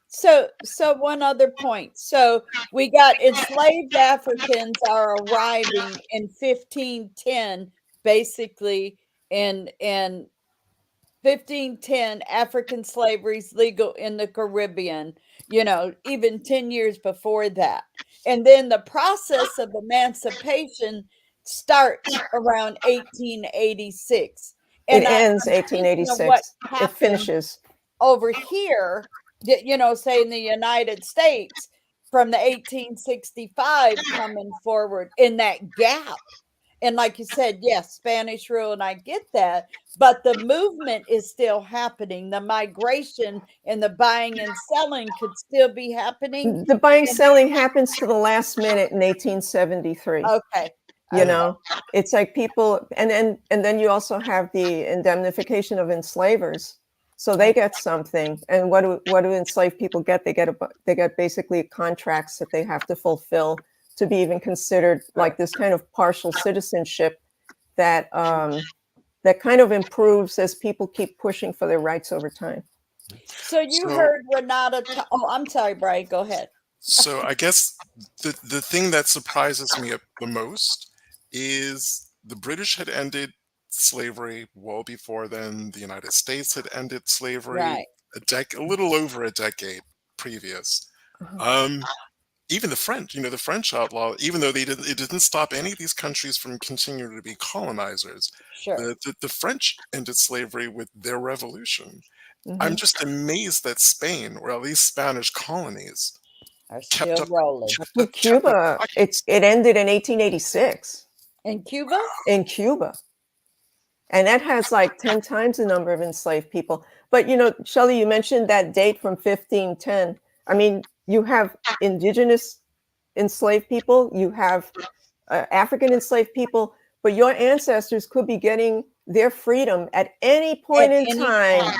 So one other point. So we got enslaved Africans are arriving in 1510, basically in 1510, African slavery is legal in the Caribbean, even 10 years before that. And then the process of emancipation starts around 1886. And it ends 1886. It finishes. Over here, say in the United States, from the 1865 coming forward in that gap. And like you said, yes, Spanish rule, and I get that, but the movement is still happening. The migration and the buying and selling could still be happening. The buying selling happens to the last minute in 1873. Okay. It's like people, and then you also have the indemnification of enslavers. So they get something. And what do enslaved people get? They get basically contracts that they have to fulfill to be even considered like this kind of partial citizenship that kind of improves as people keep pushing for their rights over time. So you heard Renate. I'm sorry, Brian. Go ahead. So I guess the thing that surprises me the most is the British had ended slavery well before then. The United States had ended slavery a little over a decade previous. Even the French, the French outlaw, even though it didn't stop any of these countries from continuing to be colonizers. Sure. The French ended slavery with their revolution. I'm just amazed that Spain, or at least Spanish colonies, are still rolling. Cuba, it ended in 1886. In Cuba? In Cuba. And that has like 10 times the number of enslaved people. But, Shelley, you mentioned that date from 1510. I mean, you have indigenous enslaved people, you have African enslaved people, but your ancestors could be getting their freedom at any point in time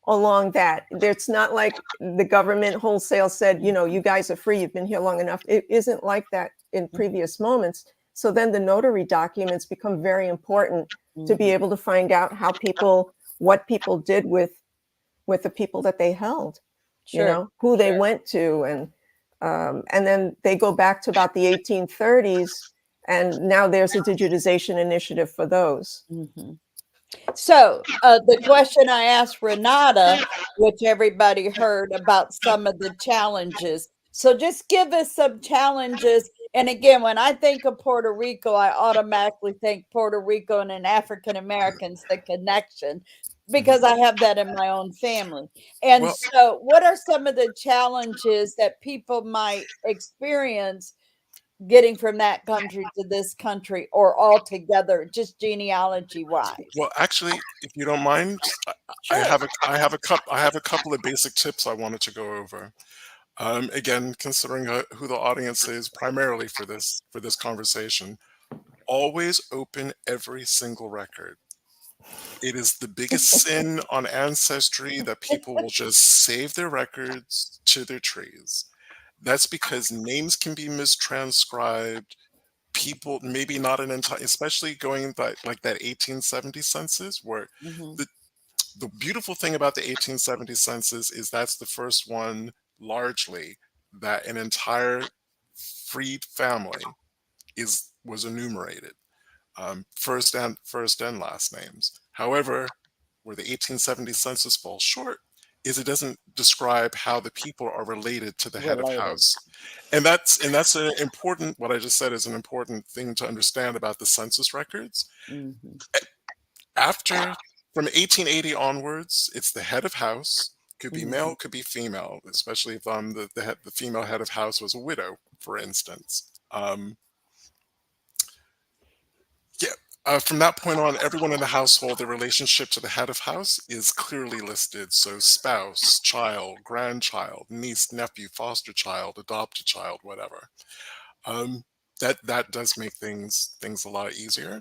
along that. It's not like the government wholesale said, you guys are free, you've been here long enough. It isn't like that in previous moments. So then the notary documents become very important to be able to find out what people did with the people that they held, who they went to. And then they go back to about the 1830s, and now there's a digitization initiative for those. So the question I asked Renata, which everybody heard about some of the challenges. So just give us some challenges. And again, when I think of Puerto Rico, I automatically think Puerto Rico and African Americans, the connection, because I have that in my own family. And so what are some of the challenges that people might experience getting from that country to this country, or altogether, just genealogy wise? Well, actually, if you don't mind, I have a couple of basic tips I wanted to go over. Again, considering who the audience is primarily for this conversation, always open every single record. It is the biggest sin on Ancestry that people will just save their records to their trees. That's because names can be mistranscribed. People, maybe not an entire, especially going by like that 1870 census, where the beautiful thing about the 1870 census is that's the first one largely that an entire freed family was enumerated, first and last names. However, where the 1870 census falls short is it doesn't describe how the people are related to the head of house. And that's an important, what I just said is an important thing to understand about the census records. From 1880 onwards, it's the head of house. Could be male, could be female, especially if the female head of house was a widow, for instance. From that point on, everyone in the household, their relationship to the head of house is clearly listed. So spouse, child, grandchild, niece, nephew, foster child, adopted child, whatever. That does make things a lot easier.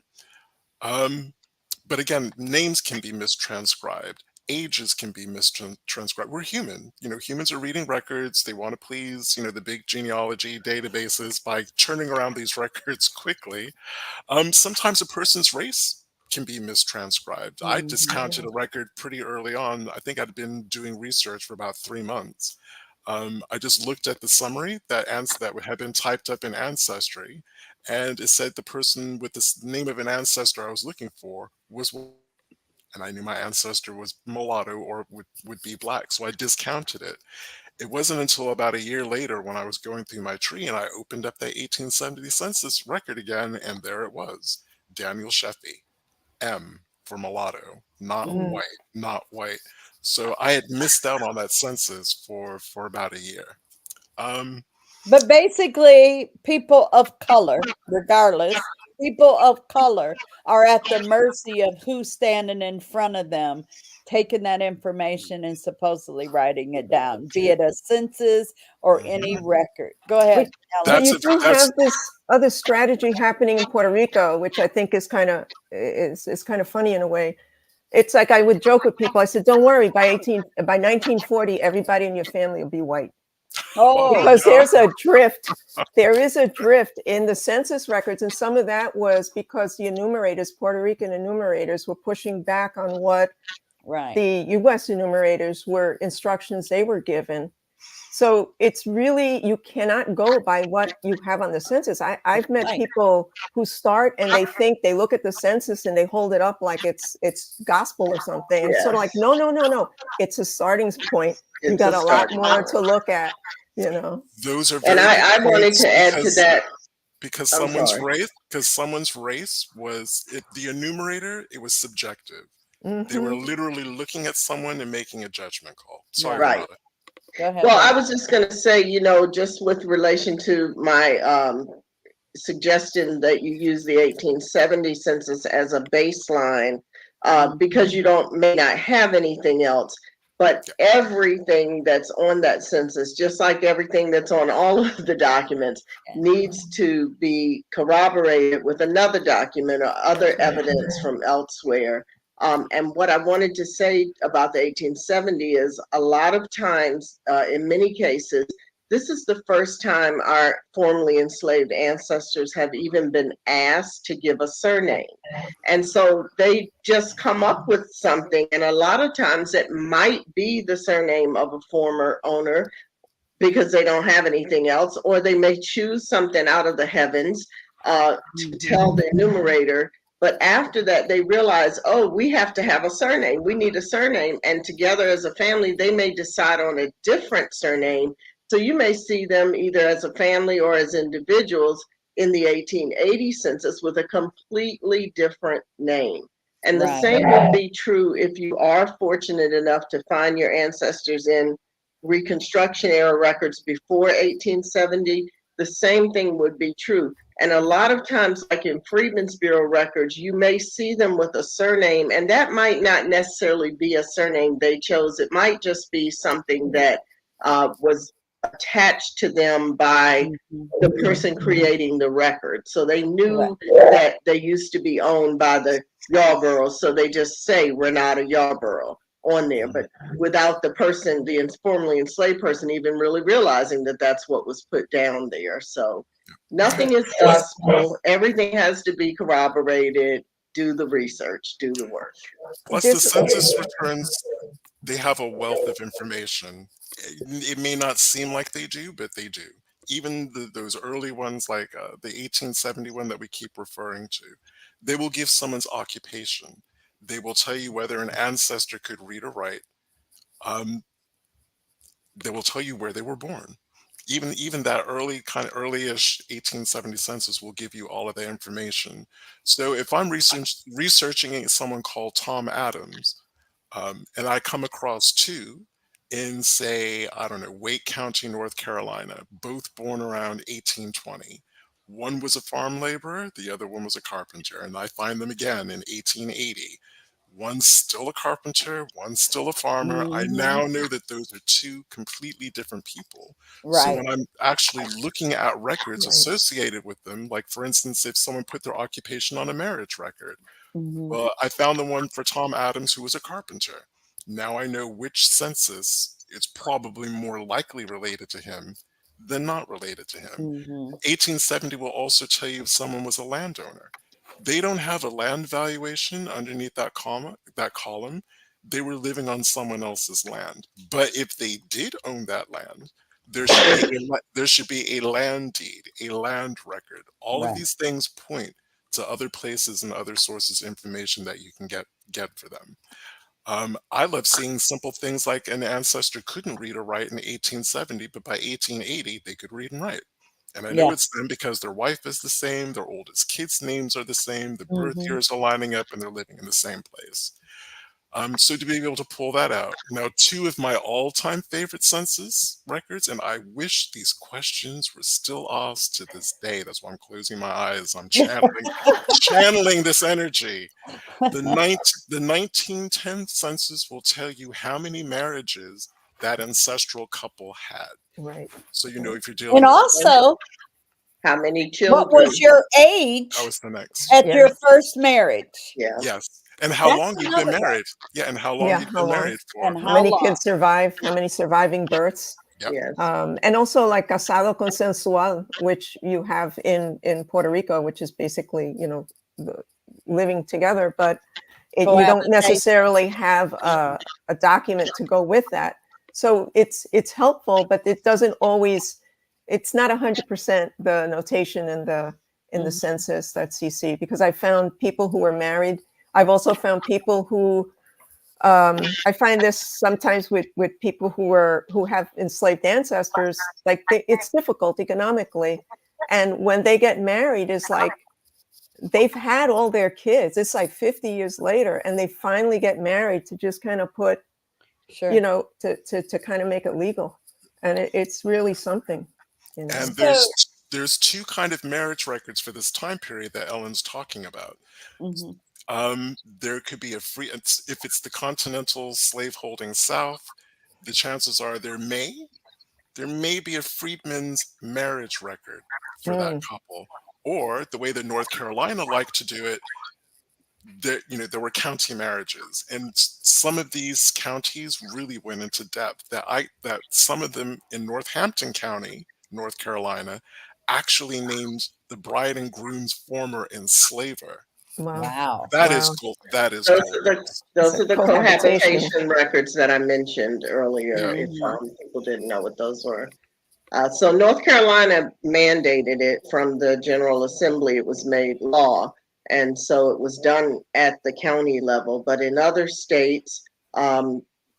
But again, names can be mistranscribed. Ages can be mistranscribed. We're human. Humans are reading records. They want to please, the big genealogy databases by churning around these records quickly. Sometimes a person's race can be mistranscribed. I discounted a record pretty early on. I think I'd been doing research for about 3 months. I just looked at the summary that had been typed up in Ancestry, and it said the person with the name of an ancestor I was looking for was, and I knew my ancestor was mulatto or would be black, so I discounted it. It wasn't until about a year later when I was going through my tree and I opened up that 1870 census record again, and there it was, Daniel Sheffey, M for mulatto, not white. So I had missed out on that census for about a year. But basically, people of color, regardless, people of color are at the mercy of who's standing in front of them, taking that information and supposedly writing it down, be it a census or any record. Go ahead. But you do have this other strategy happening in Puerto Rico, which I think is kind of funny in a way. It's like I would joke with people. I said, "Don't worry. By 1940, everybody in your family will be white." Because there's a drift. There is a drift in the census records, and some of that was because the enumerators, Puerto Rican enumerators, were pushing back on what the U.S. enumerators were instructions they were given. So it's really, you cannot go by what you have on the census. I've met people who start and they look at the census and they hold it up like it's gospel or something. It's sort of like, no. It's a starting point. You got a lot more to look at, Those are very I wanted to add to that. Because someone's race was, the enumerator, it was subjective. They were literally looking at someone and making a judgment call. Sorry about it. Go ahead. Well, I was just going to say, just with relation to my suggestion that you use the 1870 census as a baseline, because you may not have anything else. But everything that's on that census, just like everything that's on all of the documents, needs to be corroborated with another document or other evidence from elsewhere. And what I wanted to say about the 1870 is a lot of times, in many cases, this is the first time our formerly enslaved ancestors have even been asked to give a surname. And so they just come up with something. And a lot of times it might be the surname of a former owner because they don't have anything else, or they may choose something out of the heavens to tell the enumerator. But after that, they realize, oh, we have to have a surname. We need a surname. And together as a family, they may decide on a different surname. So you may see them either as a family or as individuals in the 1880 census with a completely different name. And the same would be true if you are fortunate enough to find your ancestors in Reconstruction era records before 1870. The same thing would be true. And a lot of times, like in Freedmen's Bureau records, you may see them with a surname, and that might not necessarily be a surname they chose. It might just be something that was attached to them by the person creating the record. So they knew that they used to be owned by the Yarborough, so they just say Renate Yarborough on there, but without the person, the formerly enslaved person, even really realizing that that's what was put down there. So nothing is gospel. Everything has to be corroborated. Do the research, do the work. Plus, the census returns, they have a wealth of information. It may not seem like they do, but they do. Even those early ones, like the 1871 that we keep referring to, they will give someone's occupation. They will tell you whether an ancestor could read or write. They will tell you where they were born. Even that early-ish 1870 census will give you all of that information. So if I'm researching someone called Tom Adams, and I come across two in, say, I don't know, Wake County, North Carolina, both born around 1820. One was a farm laborer, the other one was a carpenter, and I find them again in 1880. One's still a carpenter, one's still a farmer. I now know that those are two completely different people. So when I'm actually looking at records associated with them, like for instance, if someone put their occupation on a marriage record, well, I found the one for Tom Adams, who was a carpenter. Now I know which census is probably more likely related to him than not related to him. 1870 will also tell you if someone was a landowner. They don't have a land valuation underneath that column. They were living on someone else's land. But if they did own that land, there should be a land deed, a land record. All of these things point to other places and other sources of information that you can get for them. I love seeing simple things like an ancestor couldn't read or write in 1870, but by 1880 they could read and write. And I know it's them because their wife is the same, their oldest kids' names are the same, the birth years are lining up, and they're living in the same place. So to be able to pull that out. Now, two of my all-time favorite census records, and I wish these questions were still asked to this day. That's why I'm closing my eyes. I'm channeling this energy. The 1910 census will tell you how many marriages that ancestral couple had. Right. So you know if you're dealing And with also, how many children? what was your age that was the next. at your first marriage? Yes. And how long you've been married. Yeah, and how long you've been married for. And how many kids survive, how many surviving births. Yep. And also like casado consensual, which you have in Puerto Rico, which is basically, you know, living together, but you don't necessarily have a document to go with that. So it's helpful, but it doesn't always, it's not 100% the notation in the census that CC, because I found people who were married. I've also found people who, I find this sometimes with people who have enslaved ancestors, like it's difficult economically. And when they get married, it's like, they've had all their kids. It's like 50 years later, and they finally get married to just kind of put, you know, to kind of make it legal. And it's really something. You know? And there's there's two kind of marriage records for this time period that Ellen's talking about. Mhm. There could be a free, if it's the continental slaveholding South, the chances are there may be a freedman's marriage record for that Mm, couple. Or the way that North Carolina liked to do it, there were county marriages, and some of these counties really went into depth. That some of them in Northampton County, North Carolina, actually named the bride and groom's former enslaver. wow. Wow. That is Wow. cool. That is Those cool. are the It's those a are the cohabitation. cohabitation records that I mentioned earlier. If Mhm. people didn't know what those were. So North Carolina mandated it from the General Assembly. It was made law, and so it was done at the county level. But in other states,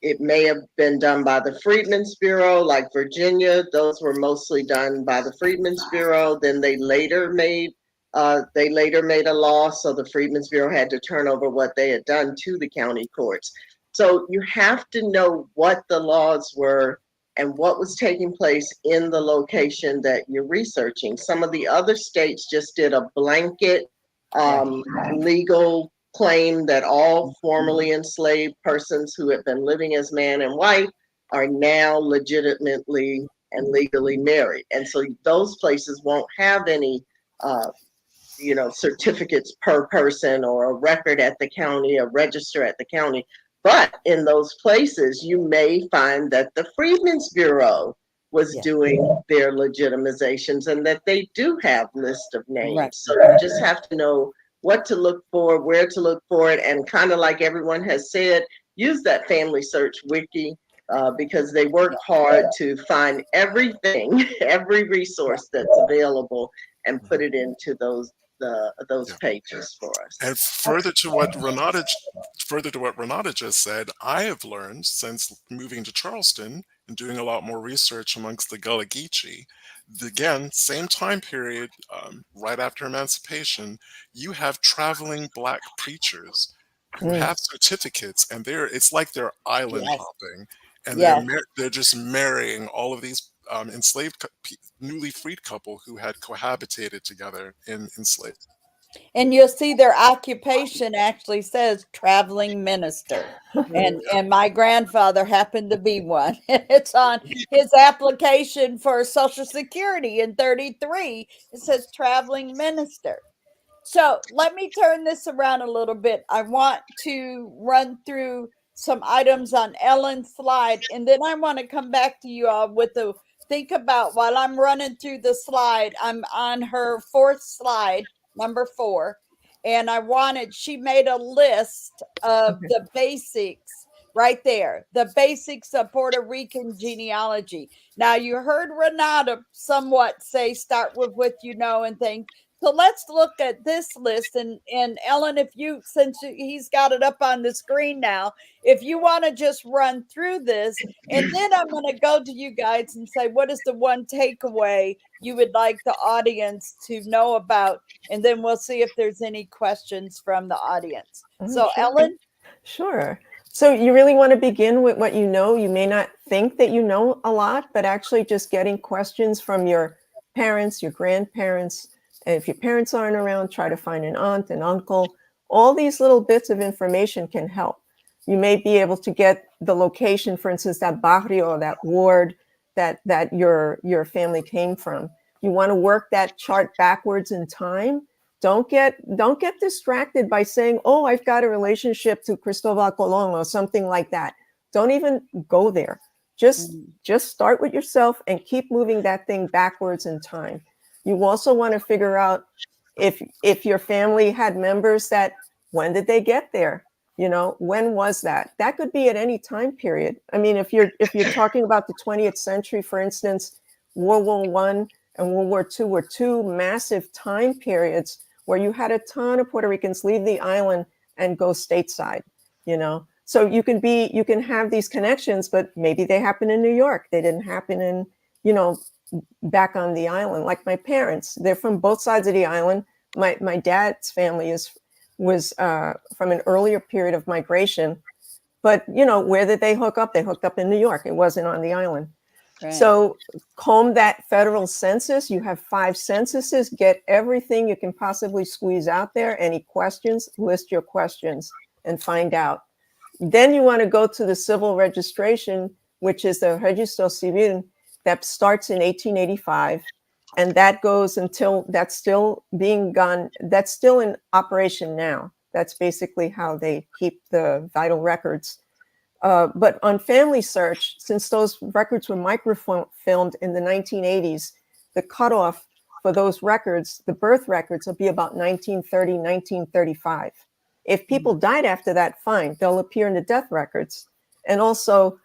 it may have been done by the Freedmen's Bureau, like Virginia. Those were mostly done by the Freedmen's Bureau. Then they later made a law, so the Freedmen's Bureau had to turn over what they had done to the county courts. So you have to know what the laws were and what was taking place in the location that you're researching. Some of the other states just did a blanket legal claim that all formerly enslaved persons who have been living as man and wife are now legitimately and legally married. And so those places won't have any certificates per person or a record at the county, a register at the county. But in those places, you may find that the Freedmen's Bureau was Yeah. doing their legitimizations and that they do have list of names. Right. So you just have to know what to look for, where to look for it, and kind of like everyone has said, use that Family Search Wiki because they work hard to find everything, every resource that's available, and put it into those Yeah. pages for us. And further to what Renata just said, I have learned since moving to Charleston and doing a lot more research amongst the Gullah Geechee, again, same time period, right after emancipation, you have traveling black preachers who Mm, have certificates, and it's like they're island Yes. hopping, and Yes. they're just marrying all of these enslaved newly freed couple who had cohabitated together in enslaved. And you'll see their occupation actually says traveling minister. Mhm. And my grandfather happened to be one. It's on his application for Social Security in 33. It says traveling minister. So let me turn this around a little bit. I want to run through some items on Ellen's slide, and then I want to come back to you all with the think about while I'm running through the slide. I'm on her fourth slide, number 4, and she made a list of okay. the basics right there, the basics of Puerto Rican genealogy. Now, you heard Renata somewhat say, start with what you know and things. So let's look at this list, and Ellen, if you, since he's got it up on the screen now, if you want to just run through this, and then I'm going to go to you guys and say, what is the one takeaway you would like the audience to know about? And then we'll see if there's any questions from the audience. Oh, So sure. Ellen, Sure. So you really want to begin with what you know. You may not think that you know a lot, but actually just getting questions from your parents, your grandparents. And if your parents aren't around, try to find an aunt, an uncle. All these little bits of information can help. You may be able to get the location, for instance, that barrio, that ward that your family came from. You want to work that chart backwards in time. Don't get distracted by saying, "Oh, I've got a relationship to Cristobal Colon" or something like that. Don't even go there. Just start with yourself and keep moving that thing backwards in time. You also want to figure out if your family had members that, when did they get there? When was that? That could be at any time period. I mean, if you're talking about the 20th century, for instance, World War I and World War II were two massive time periods where you had a ton of Puerto Ricans leave the island and go stateside, So you can have these connections, but maybe they happen in New York. They didn't happen in, back on the island. Like my parents, they're from both sides of the island. My dad's family was from an earlier period of migration, but where did they hook up? They hooked up in New York. It wasn't on the island. So comb that federal census. You have 5 censuses. Get everything you can possibly squeeze out there. Any questions, list your questions and find out. Then you want to go to the civil registration, which is the Registro Civil, that starts in 1885. And that goes until that's still being gone. That's still in operation now. That's basically how they keep the vital records. But on Family Search, since those records were microfilmed in the 1980s, the cutoff for those records, the birth records, will be about 1930, 1935. If people died after that, fine, they'll appear in the death records. And also,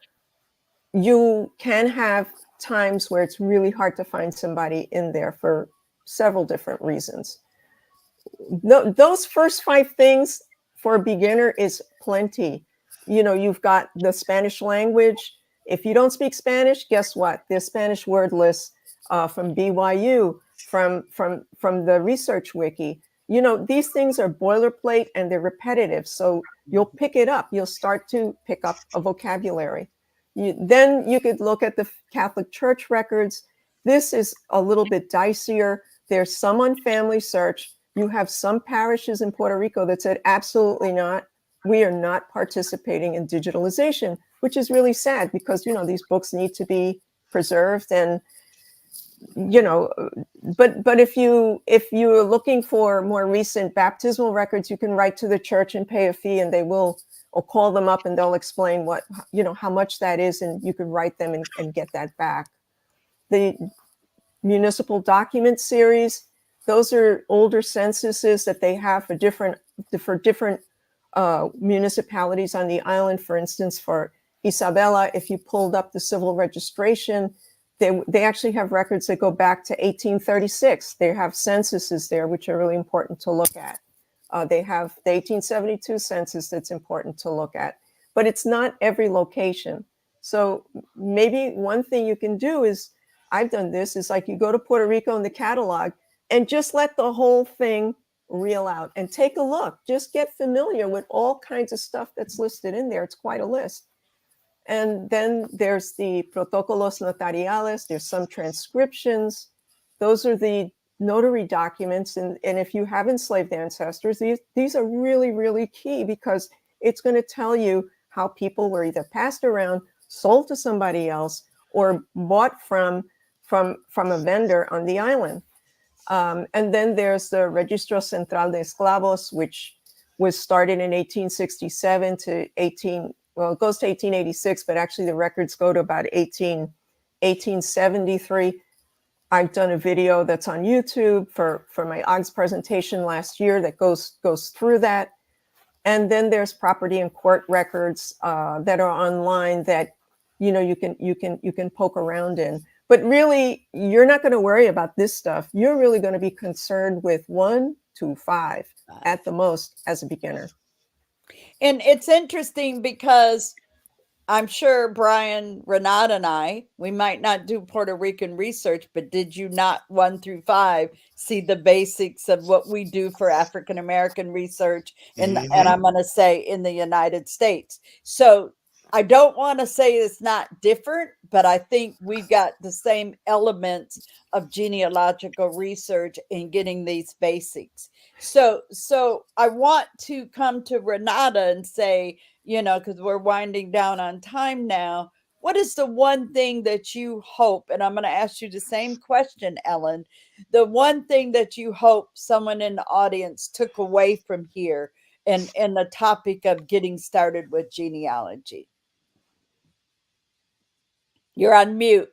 you can have times where it's really hard to find somebody in there for several different reasons. Those first 5 things for a beginner is plenty. You know, you've got the Spanish language. If you don't speak Spanish, guess what? There's Spanish word lists from BYU, from the Research Wiki. You know, these things are boilerplate and they're repetitive. So you'll pick it up. You'll start to pick up a vocabulary. Then you could look at the Catholic Church records. This is a little bit dicier. There's some on Family Search. You have some parishes in Puerto Rico that said, absolutely not. We are not participating in digitalization, which is really sad because, you know, these books need to be preserved. And, you know, but if you're looking for more recent baptismal records, you can write to the church and pay a fee, and they will, or call them up and they'll explain what, you know, how much that is, and you can write them and get that back. The municipal document series, those are older censuses that they have for different municipalities on the island. For instance, for Isabela, if you pulled up the civil registration, they actually have records that go back to 1836. They have censuses there, which are really important to look at. They have the 1872 census that's important to look at, but it's not every location. So maybe one thing you can do is, I've done this, is like you go to Puerto Rico in the catalog and just let the whole thing reel out and take a look. Just get familiar with all kinds of stuff that's listed in there. It's quite a list. And then there's the protocolos notariales. There's some transcriptions. Those are the notary documents. And if you have enslaved ancestors, these are really, really key, because it's going to tell you how people were either passed around, sold to somebody else, or bought from a vendor on the island. And then there's the Registro Central de Esclavos, which was started in 1867 to it goes to 1886, but actually the records go to about 1873. I've done a video that's on YouTube for my OGS presentation last year that goes through that. And then there's property and court records that are online that, you know, you can poke around in. But really, you're not going to worry about this stuff. You're really going to be concerned with 1 to 5 at the most as a beginner. And it's interesting because I'm sure Brian, Renate, and we might not do Puerto Rican research, but did you not 1 through 5 see the basics of what we do for African American research? And I'm going to say in the United States. So I don't want to say it's not different, but I think we've got the same elements of genealogical research in getting these basics. So I want to come to Renate and say, you know, because we're winding down on time now, what is the one thing that you hope, and I'm going to ask you the same question, Ellen, the one thing that you hope someone in the audience took away from here and the topic of getting started with genealogy? You're on mute.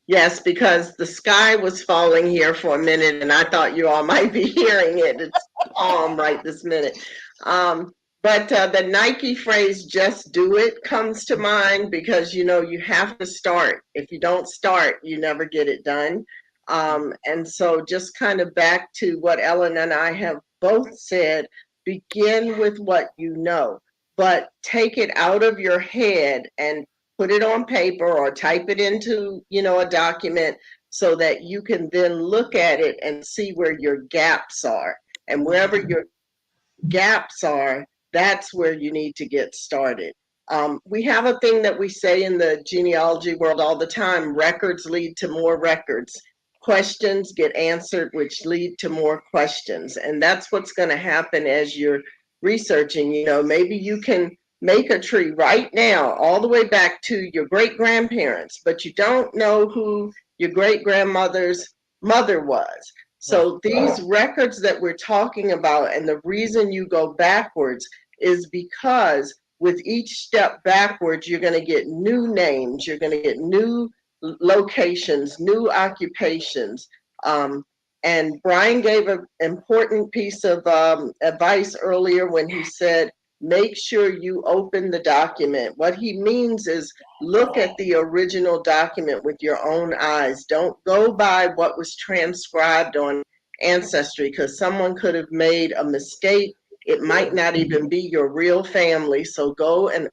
Yes, because the sky was falling here for a minute and I thought you all might be hearing it. It's calm right this minute. But the Nike phrase, just do it, comes to mind, because, you know, you have to start. If you don't start, you never get it done. And so just kind of back to what Ellen and I have both said, begin with what you know, but take it out of your head and put it on paper or type it into, you know, a document, so that you can then look at it and see where your gaps are. And wherever your gaps are, that's where you need to get started. We have a thing that we say in the genealogy world all the time: records lead to more records. Questions get answered, which lead to more questions. And that's what's going to happen as you're researching. You know, maybe you can make a tree right now, all the way back to your great grandparents, but you don't know who your great grandmother's mother was. So these records that we're talking about, and the reason you go backwards is because with each step backwards, you're going to get new names, you're going to get new locations, new occupations. And Brian gave an important piece of advice earlier when he said, make sure you open the document. What he means is look at the original document with your own eyes. Don't go by what was transcribed on Ancestry, because someone could have made a mistake. It might not even be your real family. So go and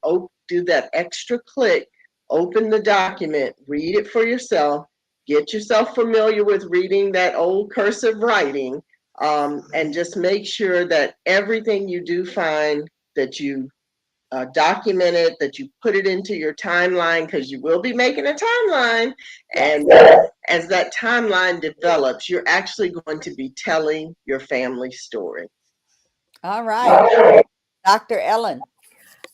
do that extra click, open the document, read it for yourself, get yourself familiar with reading that old cursive writing, and just make sure that everything you do find, that you document it, that you put it into your timeline, because you will be making a timeline. And as that timeline develops, you're actually going to be telling your family story. All right. Dr. Ellen.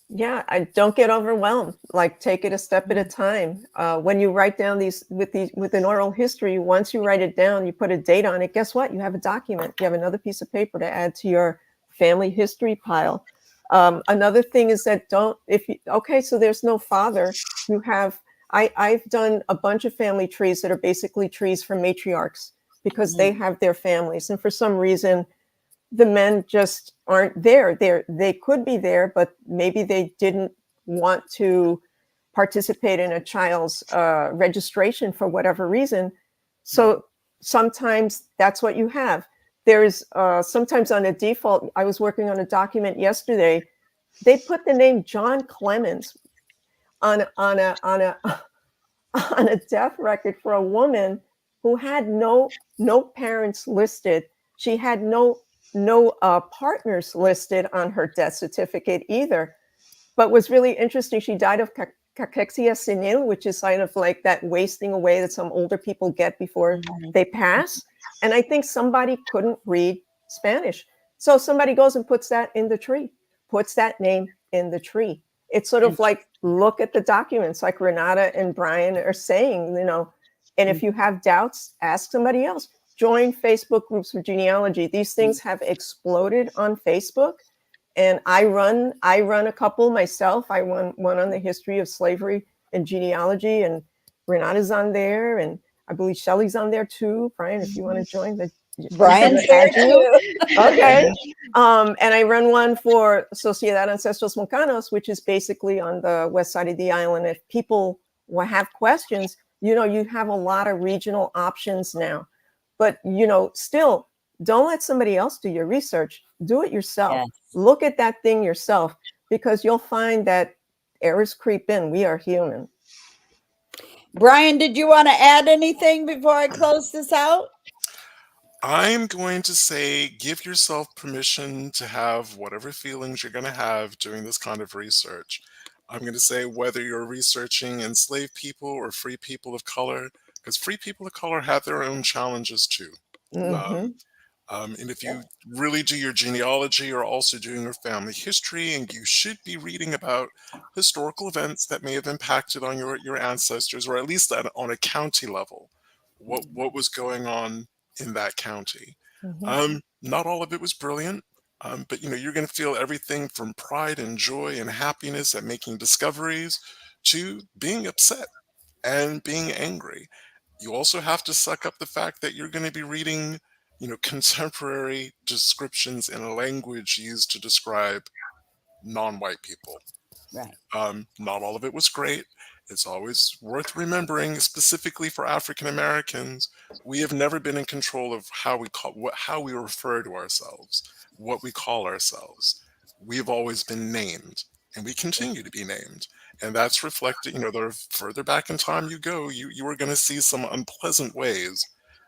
Yeah, I don't get overwhelmed. Like, take it a step at a time. When you write down with an oral history, once you write it down, you put a date on it. Guess what? You have a document. You have another piece of paper to add to your family history pile. Another thing is that so there's no father. You have. I've done a bunch of family trees that are basically trees for matriarchs, because they have their families, and for some reason, the men just aren't there. They could be there, but maybe they didn't want to participate in a child's registration for whatever reason. So sometimes that's what you have. There's sometimes on a default. I was working on a document yesterday. They put the name John Clemens on a death record for a woman who had no parents listed. She had no partners listed on her death certificate either. But what's really interesting, she died of cachexia senile, which is kind of like that wasting away that some older people get before they pass. And I think somebody couldn't read Spanish. So somebody goes and puts that in the tree, puts that name in the tree. It's sort of like, look at the documents, like Renata and Brian are saying, and if you have doubts, ask somebody else. Join Facebook groups for genealogy. These things have exploded on Facebook. And I run a couple myself. I run one on the history of slavery and genealogy, and Renata's on there, and I believe Shelley's on there too. Brian, if you want to join, Brian's there too. Okay. And I run one for Sociedad Ancestros Moncanos, which is basically on the west side of the island. If people have questions, you have a lot of regional options now. But, still, don't let somebody else do your research. Do it yourself. Yes. Look at that thing yourself, because you'll find that errors creep in. We are human. Brian, did you want to add anything before I close this out? I'm going to say, give yourself permission to have whatever feelings you're going to have doing this kind of research. I'm going to say, whether you're researching enslaved people or free people of color, because free people of color have their own challenges too. And if you really do your genealogy, you're also doing your family history, and you should be reading about historical events that may have impacted on your ancestors, or at least on a county level, what was going on in that county. Not all of it was brilliant, but you're going to feel everything from pride and joy and happiness at making discoveries to being upset and being angry. You also have to suck up the fact that you're going to be reading contemporary descriptions in a language used to describe non-white people. Right. Not all of it was great. It's always worth remembering, specifically for African Americans, we have never been in control of how we refer to ourselves, what we call ourselves. We have always been named, and we continue to be named. And that's reflected, the further back in time you go, you are going to see some unpleasant ways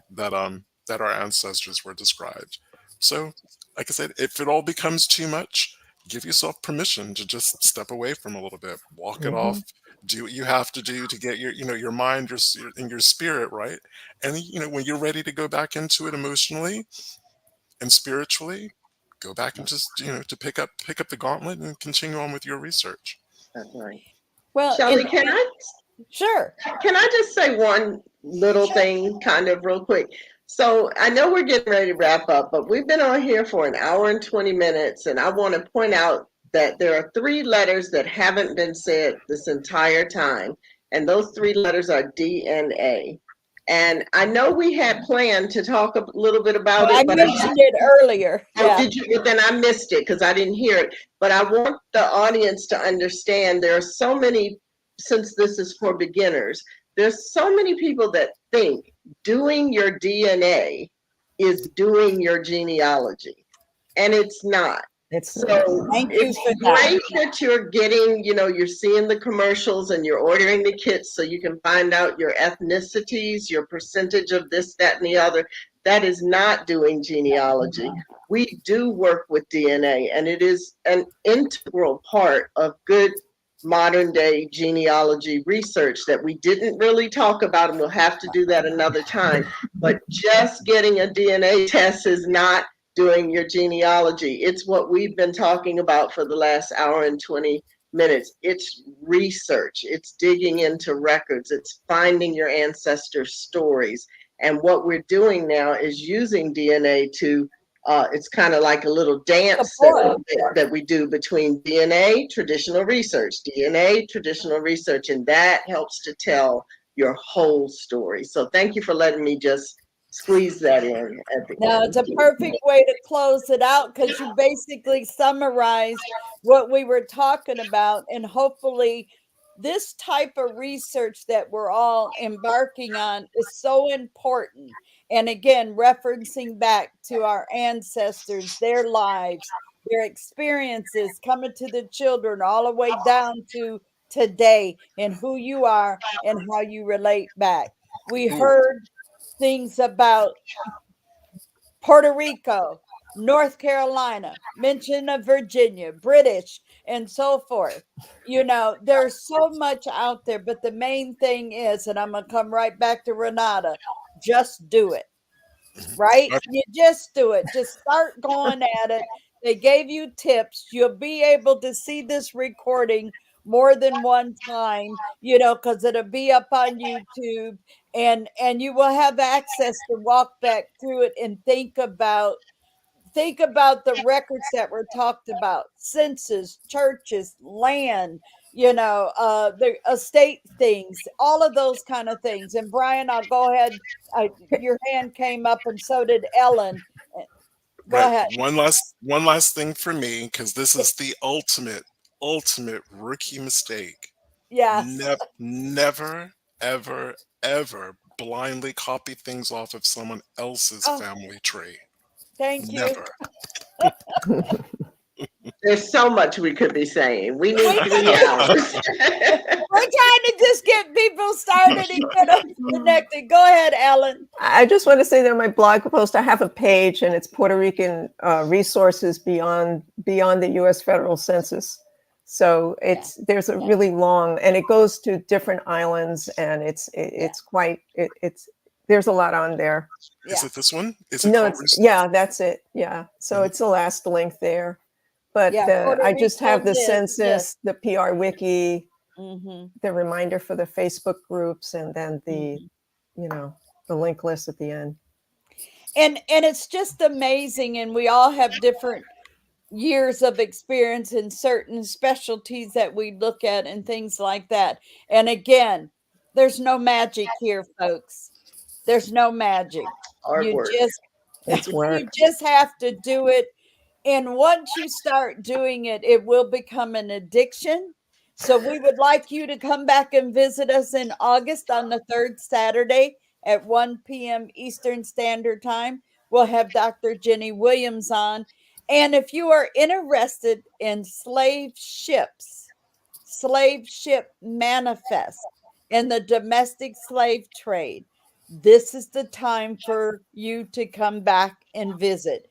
that our ancestors were described. So, like I said, if it all becomes too much, give yourself permission to just step away from a little bit, walk it Mhm. off, do what you have to do to get your mind, and your spirit right. And when you're ready to go back into it emotionally and spiritually, go back and just to pick up the gauntlet and continue on with your research. That's right. Well, Shelley, sure. can I just say one little thing kind of real quick? So I know we're getting ready to wrap up, but we've been on here for an hour and 20 minutes, and I want to point out that there are 3 letters that haven't been said this entire time, and those 3 letters are DNA. And I know we had planned to talk a little bit about I it, but mentioned it earlier. oh, Yeah. did you? Well, then I missed it because I didn't hear it. But I want the audience to understand there are so many, since this is for beginners, there's so many people that think doing your DNA is doing your genealogy, and it's not. It's So Thank you it's for that. great that you're getting, you're seeing the commercials and you're ordering the kits so you can find out your ethnicities, your percentage of this, that, and the other. That is not doing genealogy. We do work with DNA, and it is an integral part of good modern day genealogy research that we didn't really talk about, and we'll have to do that another time. But just getting a DNA test is not doing your genealogy. It's what we've been talking about for the last hour and 20 minutes. It's research, it's digging into records, it's finding your ancestors' stories. And what we're doing now is using DNA to, it's kind of like a little dance that we do between DNA, traditional research, DNA, traditional research, and that helps to tell your whole story. So thank you for letting me just squeeze that in at the Now, end. it's a perfect way to close it out because you basically summarized what we were talking about. And hopefully, this type of research that we're all embarking on is so important. And again, referencing back to our ancestors, their lives, their experiences coming to the children, all the way down to today, and who you are and how you relate back. We heard things about Puerto Rico, North Carolina, mention of Virginia, British, and so forth. There's so much out there, but the main thing is, and I'm going to come right back to Renata, just do it, right? Mhm. You just do it. Just start going at it. They gave you tips. You'll be able to see this recording more than one time, because it'll be up on YouTube, and you will have access to walk back through it and think about the records that were talked about: census, churches, land, the estate things, all of those kind of things. And Brian, I'll go ahead. Your hand came up, and so did Ellen. Go Right. ahead. One last thing for me, because this is the ultimate rookie mistake. Yes. Never, ever, ever blindly copy things off of someone else's Oh, family tree. thank you. Never. There's so much we could be saying. We need We 3 hours. We're trying to just get people started and get them connected. Go ahead, Ellen. I just want to say that on my blog post, I have a page, and it's Puerto Rican resources beyond the U.S. federal census. So there's a really long, and it goes to different islands, and it's there's a lot on there. Is it this one? Is it No, called that's it. Yeah. So it's the last link there. But Puerto I just have Rico the census, the PR wiki, Mm-hmm. the reminder for the Facebook groups, and then the link list at the end. And it's just amazing, and we all have different years of experience in certain specialties that we look at and things like that. And again, there's no magic here, folks. There's no magic. Hard work. It's work. You just have to do it. And once you start doing it, it will become an addiction. So we would like you to come back and visit us in August on the third Saturday at 1 p.m. Eastern Standard Time. We'll have Dr. Jenny Williams on. And if you are interested in slave ship manifest, and the domestic slave trade, this is the time for you to come back and visit.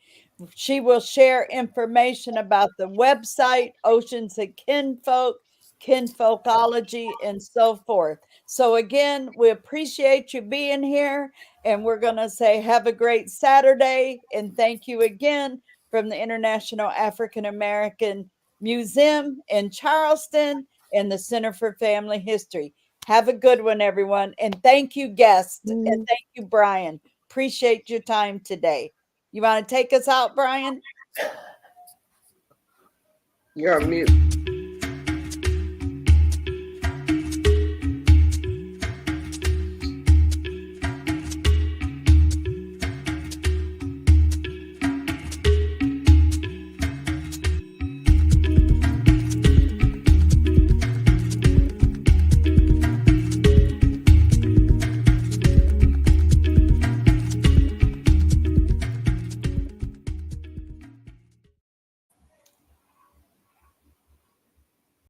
She will share information about the website, Oceans of Kinfolk, Kinfolkology, and so forth. So again, we appreciate you being here, and we're going to say have a great Saturday, and thank you again from the International African American Museum in Charleston and the Center for Family History. Have a good one, everyone, and thank you, guests, and thank you, Brian. Appreciate your time today. You want to take us out, Brian? You're on mute.